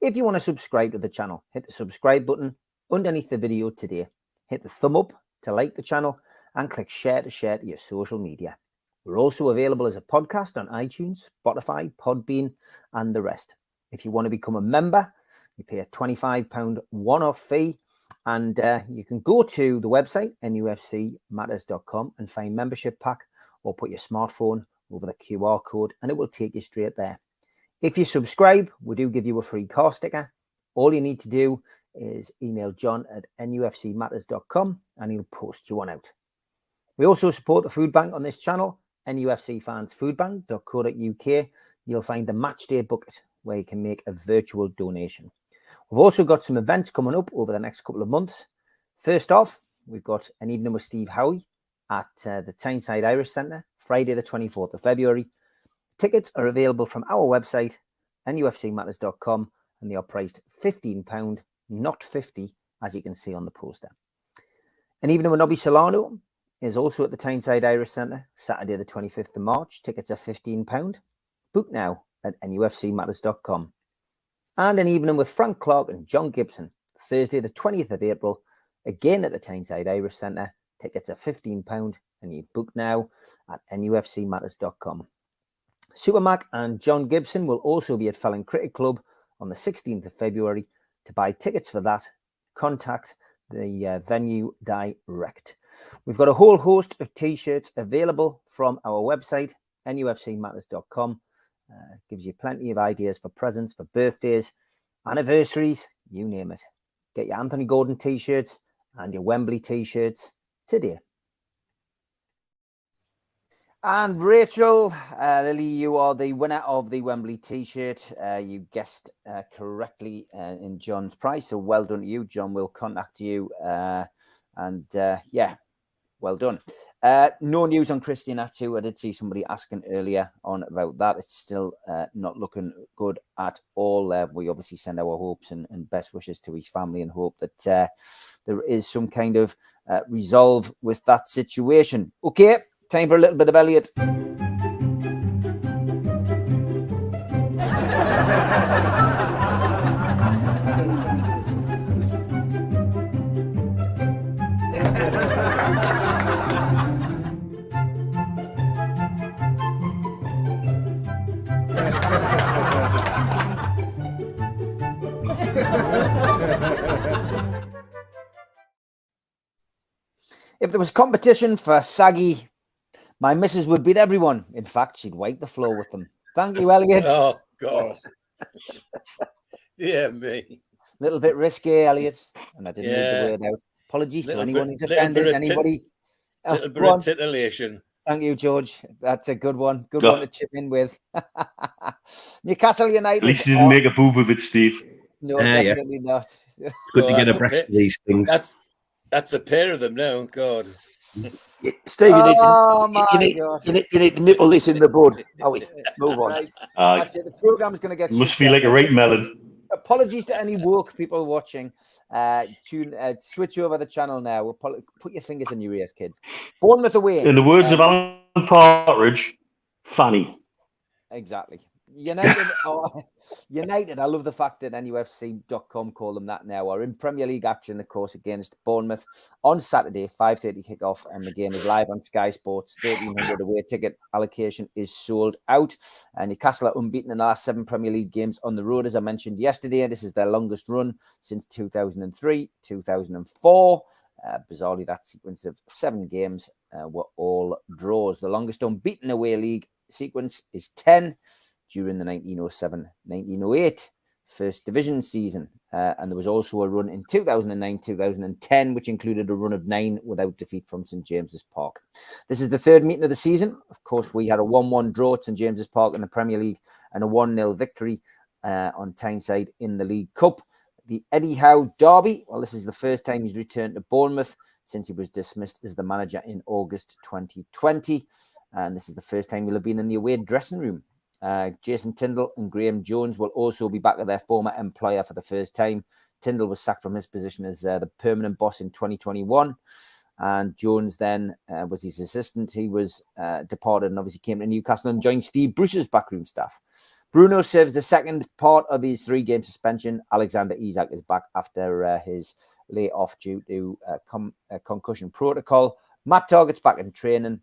If you want to subscribe to the channel, hit the subscribe button underneath the video today. Hit the thumb up to like the channel and click share to your social media. We're also available as a podcast on iTunes, Spotify, Podbean, and the rest. If you want to become a member, you pay a £25 one-off fee, and you can go to the website, nufcmatters.com, and find membership pack, or put your smartphone over the QR code and it will take you straight there. If you subscribe, we do give you a free car sticker. All you need to do is email john@nufcmatters.com and he'll post you one out. We also support the food bank on this channel, nufcfansfoodbank.co.uk. You'll find the match day bucket where you can make a virtual donation. We've also got some events coming up over the next couple of months. First off, we've got an evening with Steve Howie at the Tyneside Irish Centre, Friday the 24th of February. Tickets are available from our website, nufcmatters.com, and they are priced £15, not $50, as you can see on the poster. An evening with Nobby Solano is also at the Tyneside Irish Centre, Saturday the 25th of March. Tickets are £15. Book now at nufcmatters.com. And an evening with Frank Clark and John Gibson, Thursday the 20th of April, again at the Tyneside Irish Centre. Tickets are £15 and you book now at nufcmatters.com. Supermac and John Gibson will also be at Felon Cricket Club on the 16th of February. To buy tickets for that, contact the venue direct. We've got a whole host of t-shirts available from our website, nufcmatters.com. Gives you plenty of ideas for presents, for birthdays, anniversaries, you name it. Get your Anthony Gordon t-shirts and your Wembley t-shirts today. And Rachel, Lily, you are the winner of the Wembley t-shirt. You guessed correctly in John's price, so well done to you. John will contact you, yeah, well done. No news on Christian Atsu. I did see somebody asking earlier on about that. It's still not looking good at all. We obviously send our hopes and best wishes to his family and hope that there is some kind of resolve with that situation. Okay, time for a little bit of Elliot. If there was competition for saggy, my missus would beat everyone. In fact, she'd wipe the floor with them. Thank you, Elliot. Oh, God. Dear me. Little bit risky, Elliot. And I didn't need the word out. Apologies to anyone who's offended. Anybody? Little bit of titillation. Thank you, George. That's a good one. Good one to chip in with. Newcastle United. At least you didn't make a boob of it, Steve. No, definitely not. Good to get abreast of these things. That's a pair of them now. God. Steve, you need to nipple this in the bud. Move on. Right. That's it. The program's going to get must feel like a right melon. Apologies to any woke people watching. Switch over the channel now. Put your fingers in your ears, kids. Bournemouth away. In the words of Alan Partridge, Fanny. Exactly. United, United. I love the fact that NUFC.com call them that now. Are in Premier League action, of course, against Bournemouth on Saturday, 5:30 kickoff, and the game is live on Sky Sports. 1,300 away ticket allocation is sold out. And Newcastle are unbeaten in the last 7 Premier League games on the road, as I mentioned yesterday. This is their longest run since 2003, 2004. Bizarrely, that sequence of 7 games were all draws. The longest unbeaten away league sequence is 10. During the 1907-1908 First Division season. And there was also a run in 2009-2010, which included a run of 9 without defeat from St James's Park. This is the 3rd meeting of the season. Of course, we had a 1-1 draw at St James's Park in the Premier League and a 1-0 victory on Tyneside in the League Cup. The Eddie Howe derby, well, this is the first time he's returned to Bournemouth since he was dismissed as the manager in August 2020. And this is the first time he'll have been in the away dressing room. Jason Tindall and Graham Jones will also be back at their former employer for the first time. Tindall was sacked from his position as the permanent boss in 2021, and Jones then was his assistant. He was departed and obviously came to Newcastle and joined Steve Bruce's backroom staff. Bruno serves the second part of his 3-game suspension. Alexander Isak is back after his layoff due to concussion protocol. Matt Targett's back in training.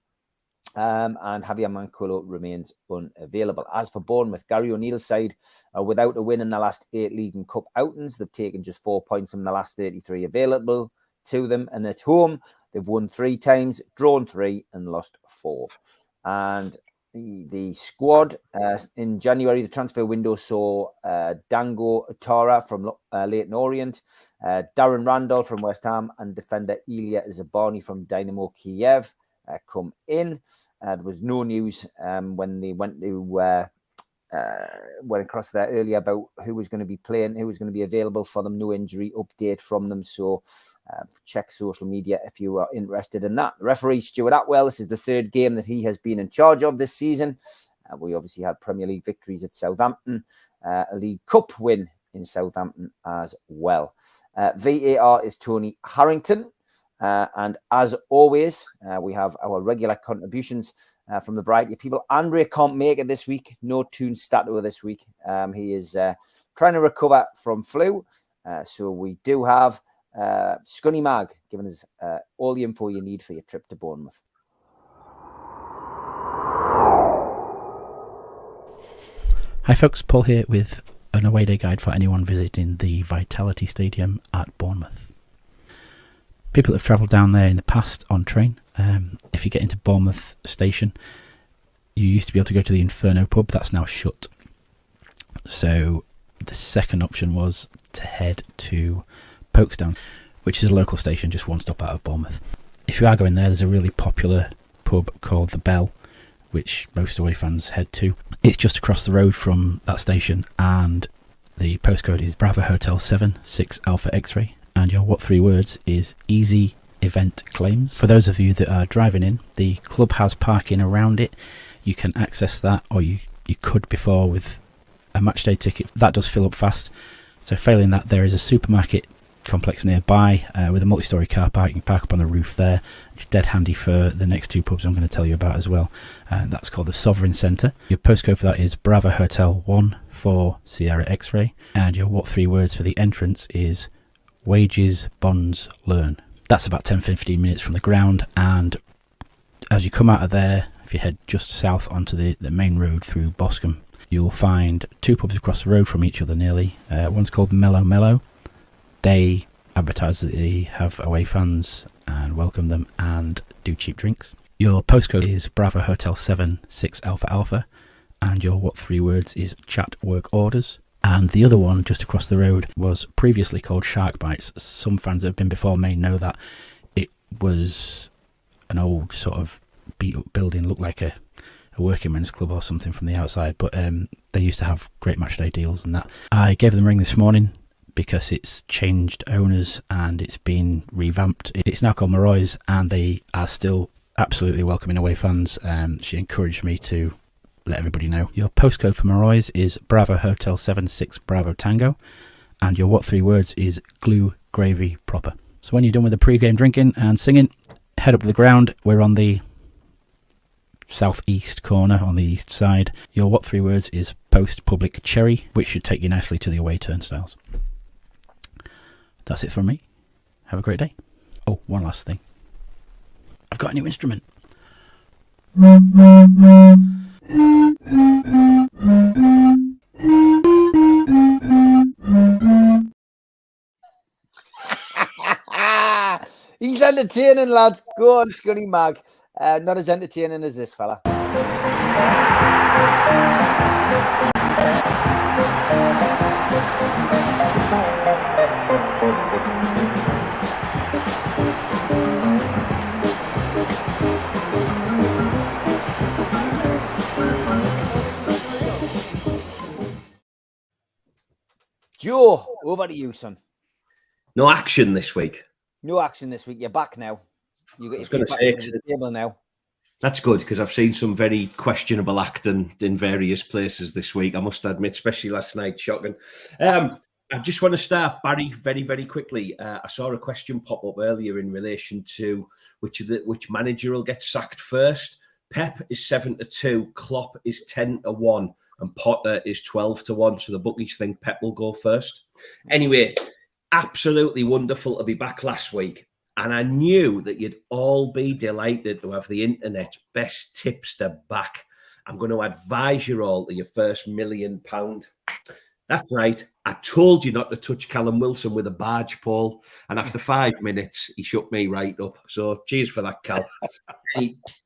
And Javier Manculo remains unavailable. As for Bournemouth, Gary O'Neill's side are without a win in the last 8 league and cup outings. They've taken just 4 points from the last 33 available to them. And at home, they've won 3 times, drawn 3 and lost 4. And the squad in January, the transfer window saw Dango Tara from Leyton Orient, Darren Randall from West Ham, and defender Ilya Zabani from Dynamo Kiev come in. There was no news when they went across there earlier about who was going to be playing, who was going to be available for them. No injury update from them. So check social media if you are interested in that. The referee, Stuart Atwell, this is the 3rd game that he has been in charge of this season. We obviously had Premier League victories at Southampton, a League Cup win in Southampton as well. VAR is Tony Harrington. And as always, we have our regular contributions from the variety of people. Andre can't make it this week. No Toon Stato this week. He is trying to recover from flu. So we do have Scunny Mag giving us all the info you need for your trip to Bournemouth. Hi folks, Paul here with an away day guide for anyone visiting the Vitality Stadium at Bournemouth. People that have travelled down there in the past on train, if you get into Bournemouth station, you used to be able to go to the Inferno pub. That's now shut. So the second option was to head to Folkestone, which is a local station just 1 stop out of Bournemouth. If you are going there, there's a really popular pub called The Bell, which most away fans head to. It's just across the road from that station, and the postcode is Bravo Hotel 7 6 Alpha X-Ray. And your what 3 words is easy event claims. For those of you that are driving in, the club has parking around it. You can access that, or you could before with a match day ticket. That does fill up fast. So failing that, there is a supermarket complex nearby with a multi-storey car park. You can park up on the roof there. It's dead handy for the next 2 pubs I'm going to tell you about as well. That's called the Sovereign Centre. Your postcode for that is Bravo Hotel 1 4 Sierra X-Ray. And your what 3 words for the entrance is Wages, Bonds, Learn. That's about 10-15 minutes from the ground, and as you come out of there, if you head just south onto the main road through Boscombe, you'll find 2 pubs across the road from each other nearly. One's called Mellow Mellow. They advertise that they have away fans and welcome them and do cheap drinks. Your postcode is Bravo Hotel 7 6 Alpha Alpha, and your what 3 words is Chat Work Orders. And the other one, just across the road, was previously called Shark Bites. Some fans that have been before may know that it was an old sort of beat-up building, looked like a working men's club or something from the outside. But they used to have great matchday deals and that. I gave them a ring this morning because it's changed owners and it's been revamped. It's now called Maroy's, and they are still absolutely welcoming away fans. She encouraged me to let everybody know. Your postcode for Morroys is Bravo Hotel 76 Bravo Tango, and your what 3 words is glue gravy proper. So when you're done with the pre-game drinking and singing, head up to the ground. We're on the southeast corner on the east side. Your what 3 words is post public cherry, which should take you nicely to the away turnstiles. That's it from me. Have a great day. Oh, one last thing. I've got a new instrument. He's entertaining, lad. Go on, Scunny Mag. Not as entertaining as this fella. Joe, over to you, son. No action this week. No action this week. You're back now. You got I was your gonna feet back say, under the table now. That's good, because I've seen some very questionable acting in various places this week, I must admit, especially last night. Shocking. I just want to start, Barry, very, very quickly. I saw a question pop up earlier in relation to which manager will get sacked first. Pep is 7-2, Klopp is 10-1, and Potter is 12-1. So the bookies think Pep will go first. Anyway, absolutely wonderful to be back last week. And I knew that you'd all be delighted to have the internet's best tipster back. I'm going to advise you all to your first £1 million. That's right. I told you not to touch Callum Wilson with a barge, Paul. And after 5 minutes, he shut me right up. So cheers for that, Cal.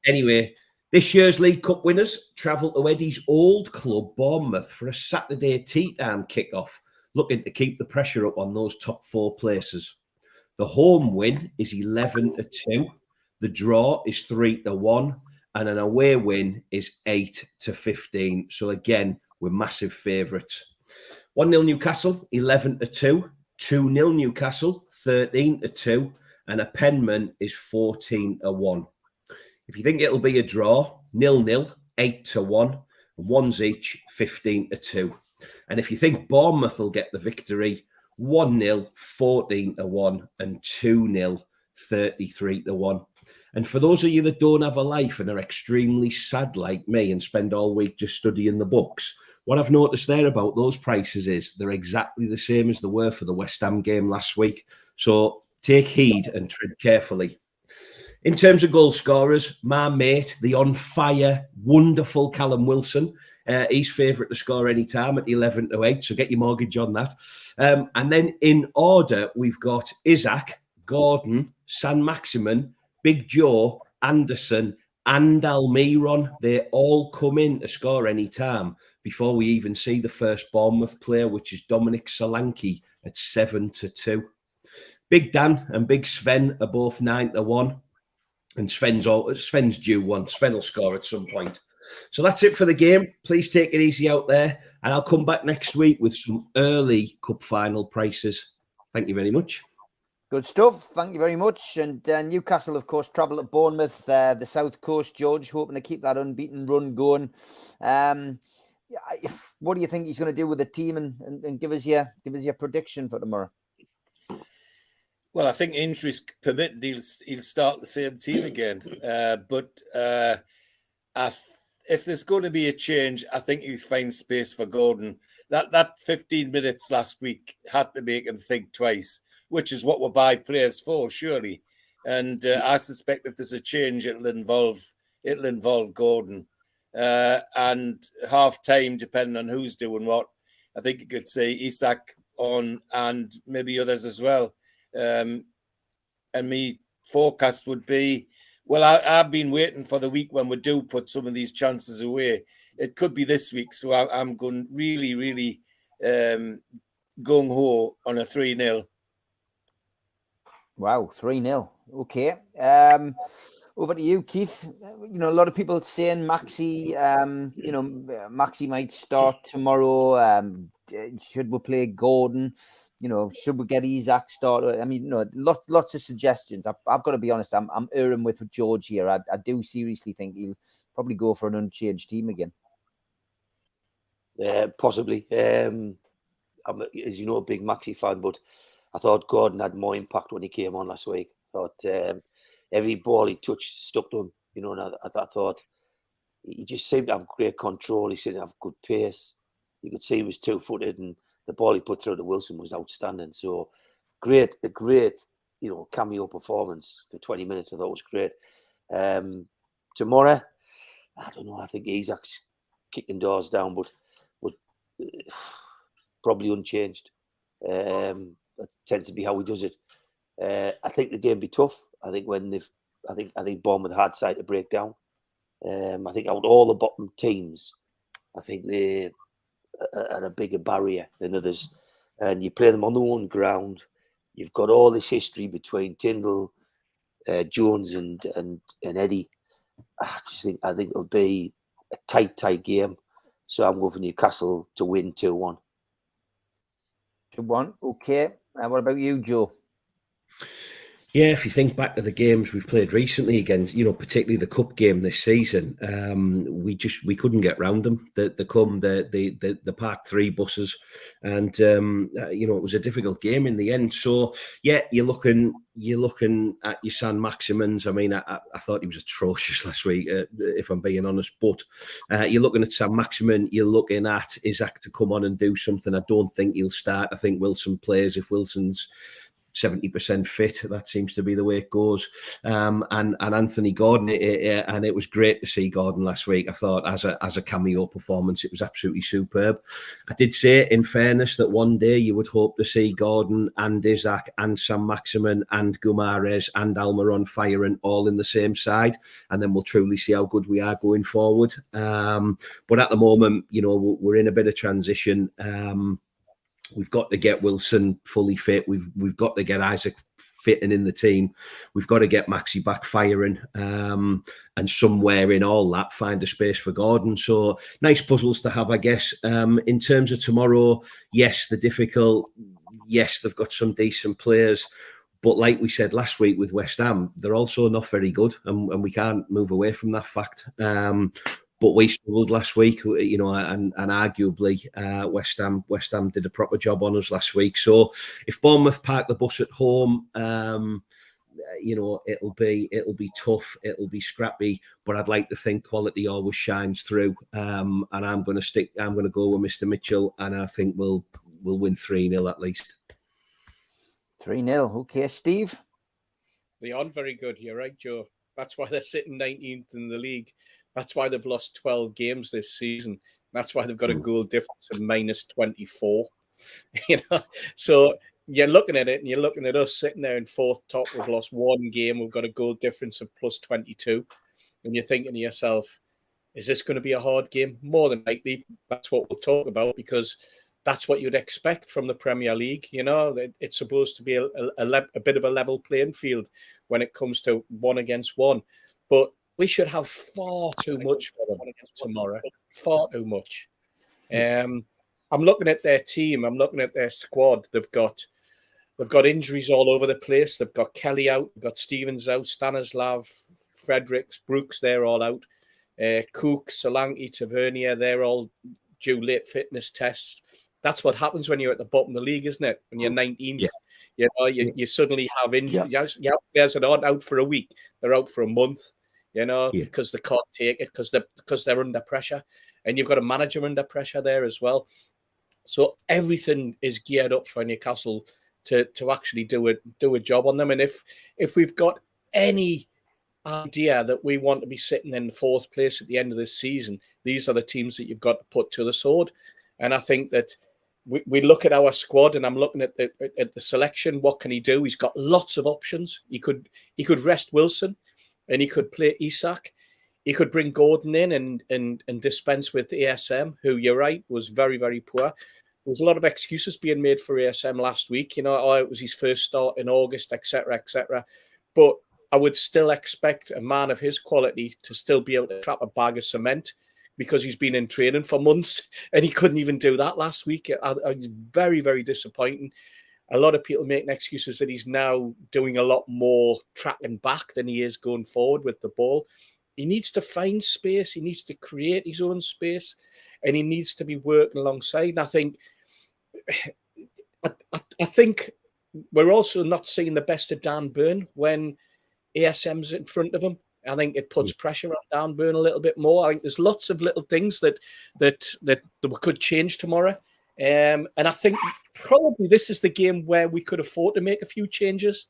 Anyway, this year's League Cup winners travel to Eddie's old club, Bournemouth, for a Saturday tea time kickoff, looking to keep the pressure up on those top 4 places. The home win is 11-2. The draw is 3-1. And an away win is 8-15. So again, we're massive favourites. 1-0 Newcastle, 11-2. 2-0 Newcastle, 13-2. And a Penman is 14-1. If you think it'll be a draw, 0-0, 8-1. And ones each, 15-2. And if you think Bournemouth will get the victory, 1-0, 14-1, and 2-0, 33-1. And for those of you that don't have a life and are extremely sad like me and spend all week just studying the books, what I've noticed there about those prices is they're exactly the same as they were for the West Ham game last week. So take heed and tread carefully. In terms of goal scorers, my mate, the on-fire, wonderful Callum Wilson, he's favourite to score any time at 11-8, so get your mortgage on that. And then in order, we've got Isaac, Gordon, San Maximin, Big Joe, Anderson, and Almiron. They all come in to score any time before we even see the first Bournemouth player, which is Dominic Solanke at 7-2. Big Dan and Big Sven are both 9-1. And Sven's due one. Sven will score at some point. So that's it for the game. Please take it easy out there. And I'll come back next week with some early cup final prices. Thank you very much. Good stuff. Thank you very much. And Newcastle, of course, travel to Bournemouth, the South Coast, George, hoping to keep that unbeaten run going. What do you think he's going to do with the team? And give us your prediction for tomorrow. Well, I think injuries permitted, he'll start the same team again. But if there's going to be a change, I think he'll find space for Gordon. That 15 minutes last week had to make him think twice, which is what we'll buy players for, surely. And I suspect if there's a change, it'll involve Gordon. And half time, depending on who's doing what, I think you could say Isak on and maybe others as well. And me forecast would be, well, I've been waiting for the week when we do put some of these chances away. It could be this week, so I'm going really, really gung-ho on a 3-0. Wow, 3-0. Okay. Over to you, Keith. You know, a lot of people saying Maxi, Maxi might start tomorrow. Should we play Gordon? You know, should we get Isaac started? I mean, lots of suggestions. I've got to be honest. I'm erring with George here. I do seriously think he'll probably go for an unchanged team again. Possibly. I'm, as you know, a big Maxi fan, but I thought Gordon had more impact when he came on last week. I thought every ball he touched stuck to him, you know, and I thought he just seemed to have great control. He seemed to have good pace. You could see he was two-footed, and the ball he put through to Wilson was outstanding. So a great, you know, cameo performance for 20 minutes. I thought was great. Tomorrow, I don't know. I think Isaac's kicking doors down, but probably unchanged. That tends to be how he does it. I think the game be tough. I think I think Bournemouth hard side to break down. I think out of all the bottom teams, I think they are a bigger barrier than others. And you play them on their own ground. You've got all this history between Tyndall, Jones, and Eddie. I think it'll be a tight game. So I'm going for Newcastle to win 2-1. 2-1. Okay. What about you, Joe? Yeah, if you think back to the games we've played recently against, you know, particularly the cup game this season, we couldn't get round them. The Park 3 buses, and you know, it was a difficult game in the end. So yeah, you're looking at your San Maximans. I mean, I thought he was atrocious last week, if I'm being honest. But you're looking at San Maximin. You're looking at Isaac to come on and do something. I don't think he'll start. I think Wilson plays if Wilson's 70% fit. That seems to be the way it goes. And Anthony Gordon, and it was great to see Gordon last week. I thought as a cameo performance, it was absolutely superb. I did say, in fairness, that one day you would hope to see Gordon and Isaac and Sam Maximin and Gumares and Almiron firing all in the same side, and then we'll truly see how good we are going forward. But at the moment, you know, we're in a bit of transition. We've got to get Wilson fully fit. We've got to get Isaac fit and in the team. We've got to get Maxi back firing, and somewhere in all that, find a space for Gordon. So nice puzzles to have, I guess. In terms of tomorrow, yes, they're difficult. Yes, they've got some decent players. But like we said last week with West Ham, they're also not very good, and we can't move away from that fact. But we struggled last week, you know, and arguably West Ham did a proper job on us last week. So if Bournemouth park the bus at home, you know, it'll be tough, it'll be scrappy. But I'd like to think quality always shines through. And I'm going to go with Mr. Mitchell, and I think we'll win 3-0 at least. 3-0. Okay, Steve. They aren't very good. You're right, Joe. That's why they're sitting 19th in the league. That's why they've lost 12 games this season. That's why they've got a goal difference of -24. You know, so you're looking at it and you're looking at us sitting there in fourth top. We've lost one game. We've got a goal difference of +22. And you're thinking to yourself, is this going to be a hard game? More than likely, that's what we'll talk about, because that's what you'd expect from the Premier League. You know, it's supposed to be a bit of a level playing field when it comes to one against one. But we should have far too much for them tomorrow. Far too much. I'm looking at their team. I'm looking at their squad. They've got injuries all over the place. They've got Kelly out. They've got Stevens out. Stanislav, Fredericks, Brooks, they're all out. Cook, Solanke, Tavernier, they're all due late fitness tests. That's what happens when you're at the bottom of the league, isn't it? When you're 19th, you know, you suddenly have injuries. Yeah, players that aren't out for a week. They're out for a month. You know, because they can't take it, because they're under pressure, and you've got a manager under pressure there as well. So everything is geared up for Newcastle to actually do a job on them. And if we've got any idea that we want to be sitting in fourth place at the end of this season, these are the teams that you've got to put to the sword. And I think that we look at our squad, and I'm looking at the selection. What can he do? He's got lots of options. He could rest Wilson, and he could play Isak. He could bring Gordon in and dispense with ASM, who, you're right, was very, very poor. There was a lot of excuses being made for ASM last week. You know, it was his first start in August, etc., etc. But I would still expect a man of his quality to still be able to trap a bag of cement, because he's been in training for months and he couldn't even do that last week. It's very, very disappointing. A lot of people making excuses that he's now doing a lot more tracking back than he is going forward with the ball. He needs to find space. He needs to create his own space. and he needs to be working alongside. And I think we're also not seeing the best of Dan Burn when ASM's in front of him. I think it puts pressure on Dan Burn a little bit more. I think there's lots of little things that could change tomorrow. And I think probably this is the game where we could afford to make a few changes.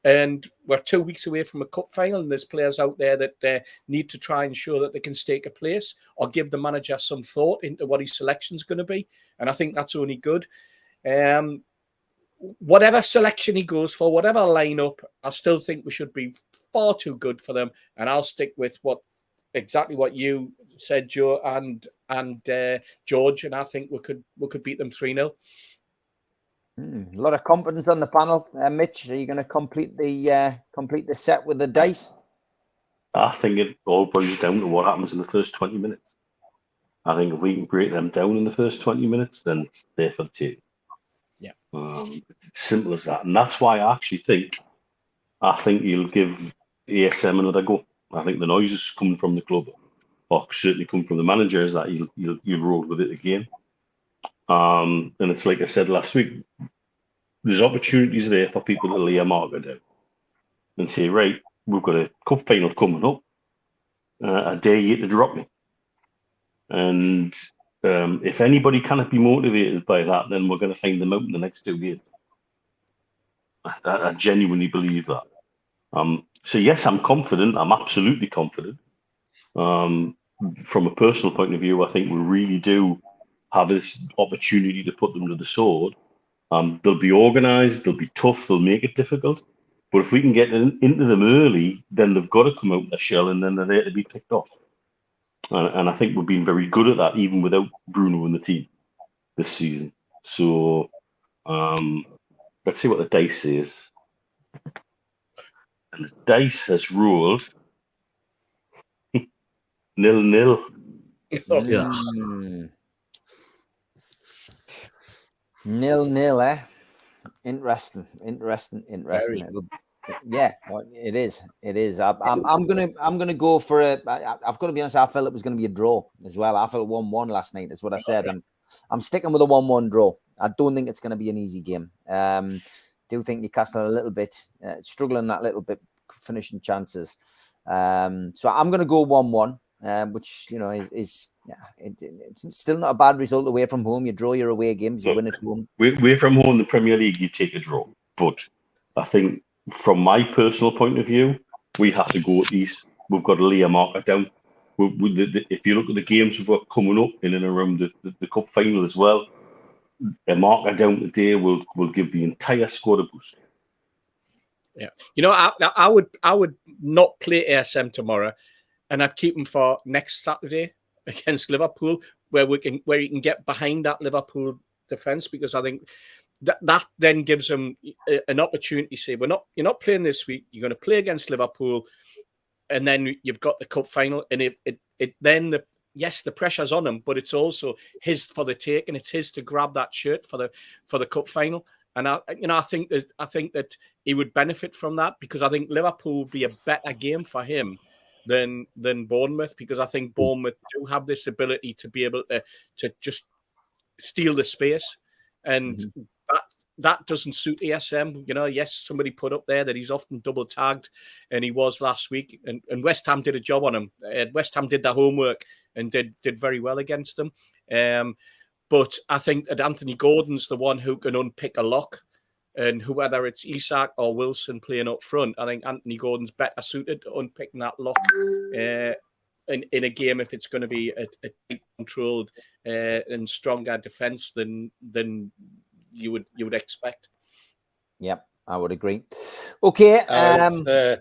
And we're 2 weeks away from a cup final, and there's players out there that need to try and ensure that they can stake a place or give the manager some thought into what his selection's going to be. And I think that's only good. Whatever selection he goes for, whatever lineup, I still think we should be far too good for them. And I'll stick with exactly what you said, Joe and George. And I think we could beat them 3-0. A lot of confidence on the panel. Mitch, are you going to complete the set with the dice? I think it all boils down to what happens in the first 20 minutes. I think if we can break them down in the first 20 minutes, then it's there for the taking. Yeah. It's simple as that. And that's why I think he'll give ASM another go. I think the noise is coming from the club, or certainly coming from the manager, is that he'll roll with it again. And it's like I said last week, there's opportunities there for people to lay a marker down and say, right, we've got a cup final coming up. I dare you to drop me. And if anybody cannot be motivated by that, then we're going to find them out in the next 2 games. I genuinely believe that. So yes, I'm confident. I'm absolutely confident. From a personal point of view, I think we really do have this opportunity to put them to the sword. They'll be organised, they'll be tough, they'll make it difficult. But if we can get into them early, then they've got to come out of the shell, and then they're there to be picked off. And I think we've been very good at that, even without Bruno in the team this season. So let's see what the dice says. And the dice has rolled 0-0. Yeah. 0-0, eh? Interesting. Yeah, well, it is. I'm gonna go for a. I've got to be honest. I felt it was going to be a draw as well. I felt 1-1 last night. That's what I said. I'm sticking with a 1-1 draw. I don't think it's going to be an easy game. Do think Newcastle are a little bit struggling that little bit finishing chances. So I'm going to go 1-1, which is it's still not a bad result away from home. You draw your away games, you win at home. Away from home in the Premier League, you take a draw. But I think from my personal point of view, we have to go east. We've got to lay a marker down. If you look at the games we've got coming up in and around the cup final as well, a marker down today will give the entire squad a boost. Yeah, I would not play ASM tomorrow, and I'd keep him for next Saturday against Liverpool, where you can get behind that Liverpool defence, because I think that then gives them an opportunity to say, you're not playing this week, you're going to play against Liverpool, and then you've got the cup final, and the pressure's on him, but it's also his for the take, and it's his to grab that shirt for the cup final. And I think that he would benefit from that, because I think Liverpool would be a better game for him than Bournemouth, because I think Bournemouth do have this ability to be able to just steal the space, and that doesn't suit ASM. Yes, somebody put up there that he's often double tagged, and he was last week, and West Ham did a job on him. West Ham did their homework and did very well against him. But I think that Anthony Gordon's the one who can unpick a lock, and whether it's Isak or Wilson playing up front, I think Anthony Gordon's better suited to unpicking that lock in a game if it's going to be a controlled and stronger defence than you would expect. Yep, I would agree. Okay, go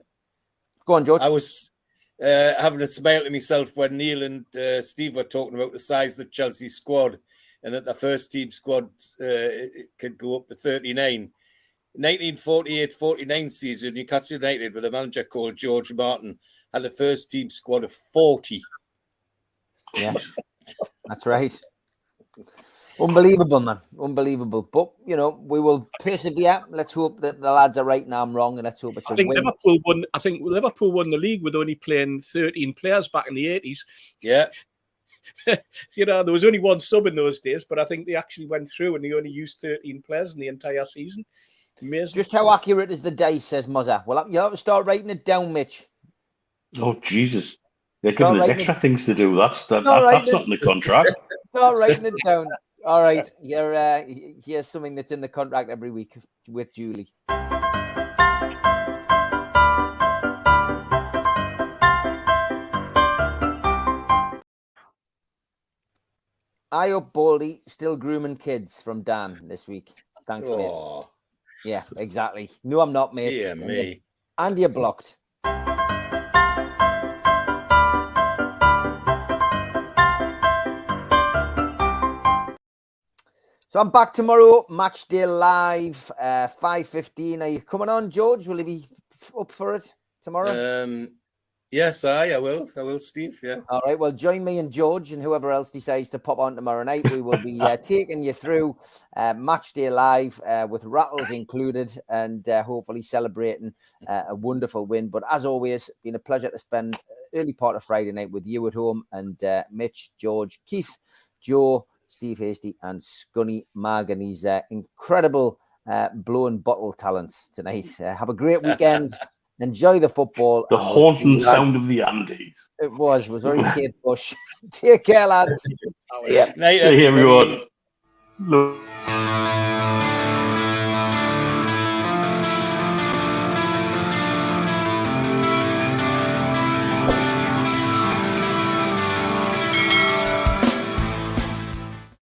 on, George. I was having a smile to myself when Neil and Steve were talking about the size of the Chelsea squad, and that the first team squad could go up to 39. 1948-49 season, Newcastle United, with a manager called George Martin, had a first team squad of 40. Yeah, that's right. Unbelievable, man. Unbelievable. But, we will persevere. Let's hope that the lads are right and I'm wrong, and let's hope it's a win. Liverpool won the league with only playing 13 players back in the 80s. Yeah. You know, there was only one sub in those days, but I think they actually went through and they only used 13 players in the entire season. Amazing. Just how accurate is the dice, says Muzza. Well, you have to start writing it down, Mitch. Oh, Jesus. They're Start giving us writing extra things to do. That's Start not writing in the contract. Start writing it down. All right. Here's something that's in the contract every week with Julie. I up Baldy still grooming kids from Dan this week. Thanks, mate. Oh, Yeah, exactly. No, I'm not, mate. dear me. And you're blocked. So I'm back tomorrow, match day live, 5:15. Are you coming on, George? Will you be up for it tomorrow? Yes, I will. I will, Steve. Yeah. All right. Well, join me and George and whoever else decides to pop on tomorrow night. We will be taking you through match day live with rattles included and hopefully celebrating a wonderful win. But as always, been a pleasure to spend early part of Friday night with you at home and Mitch, George, Keith, Joe, Steve Hasty and Scunny Mag and his incredible blowing bottle talents tonight. Have a great weekend. Enjoy the football. The haunting sound of the Andes. It was very Kate Bush. Take care, lads. Night, Hey, everyone. Look.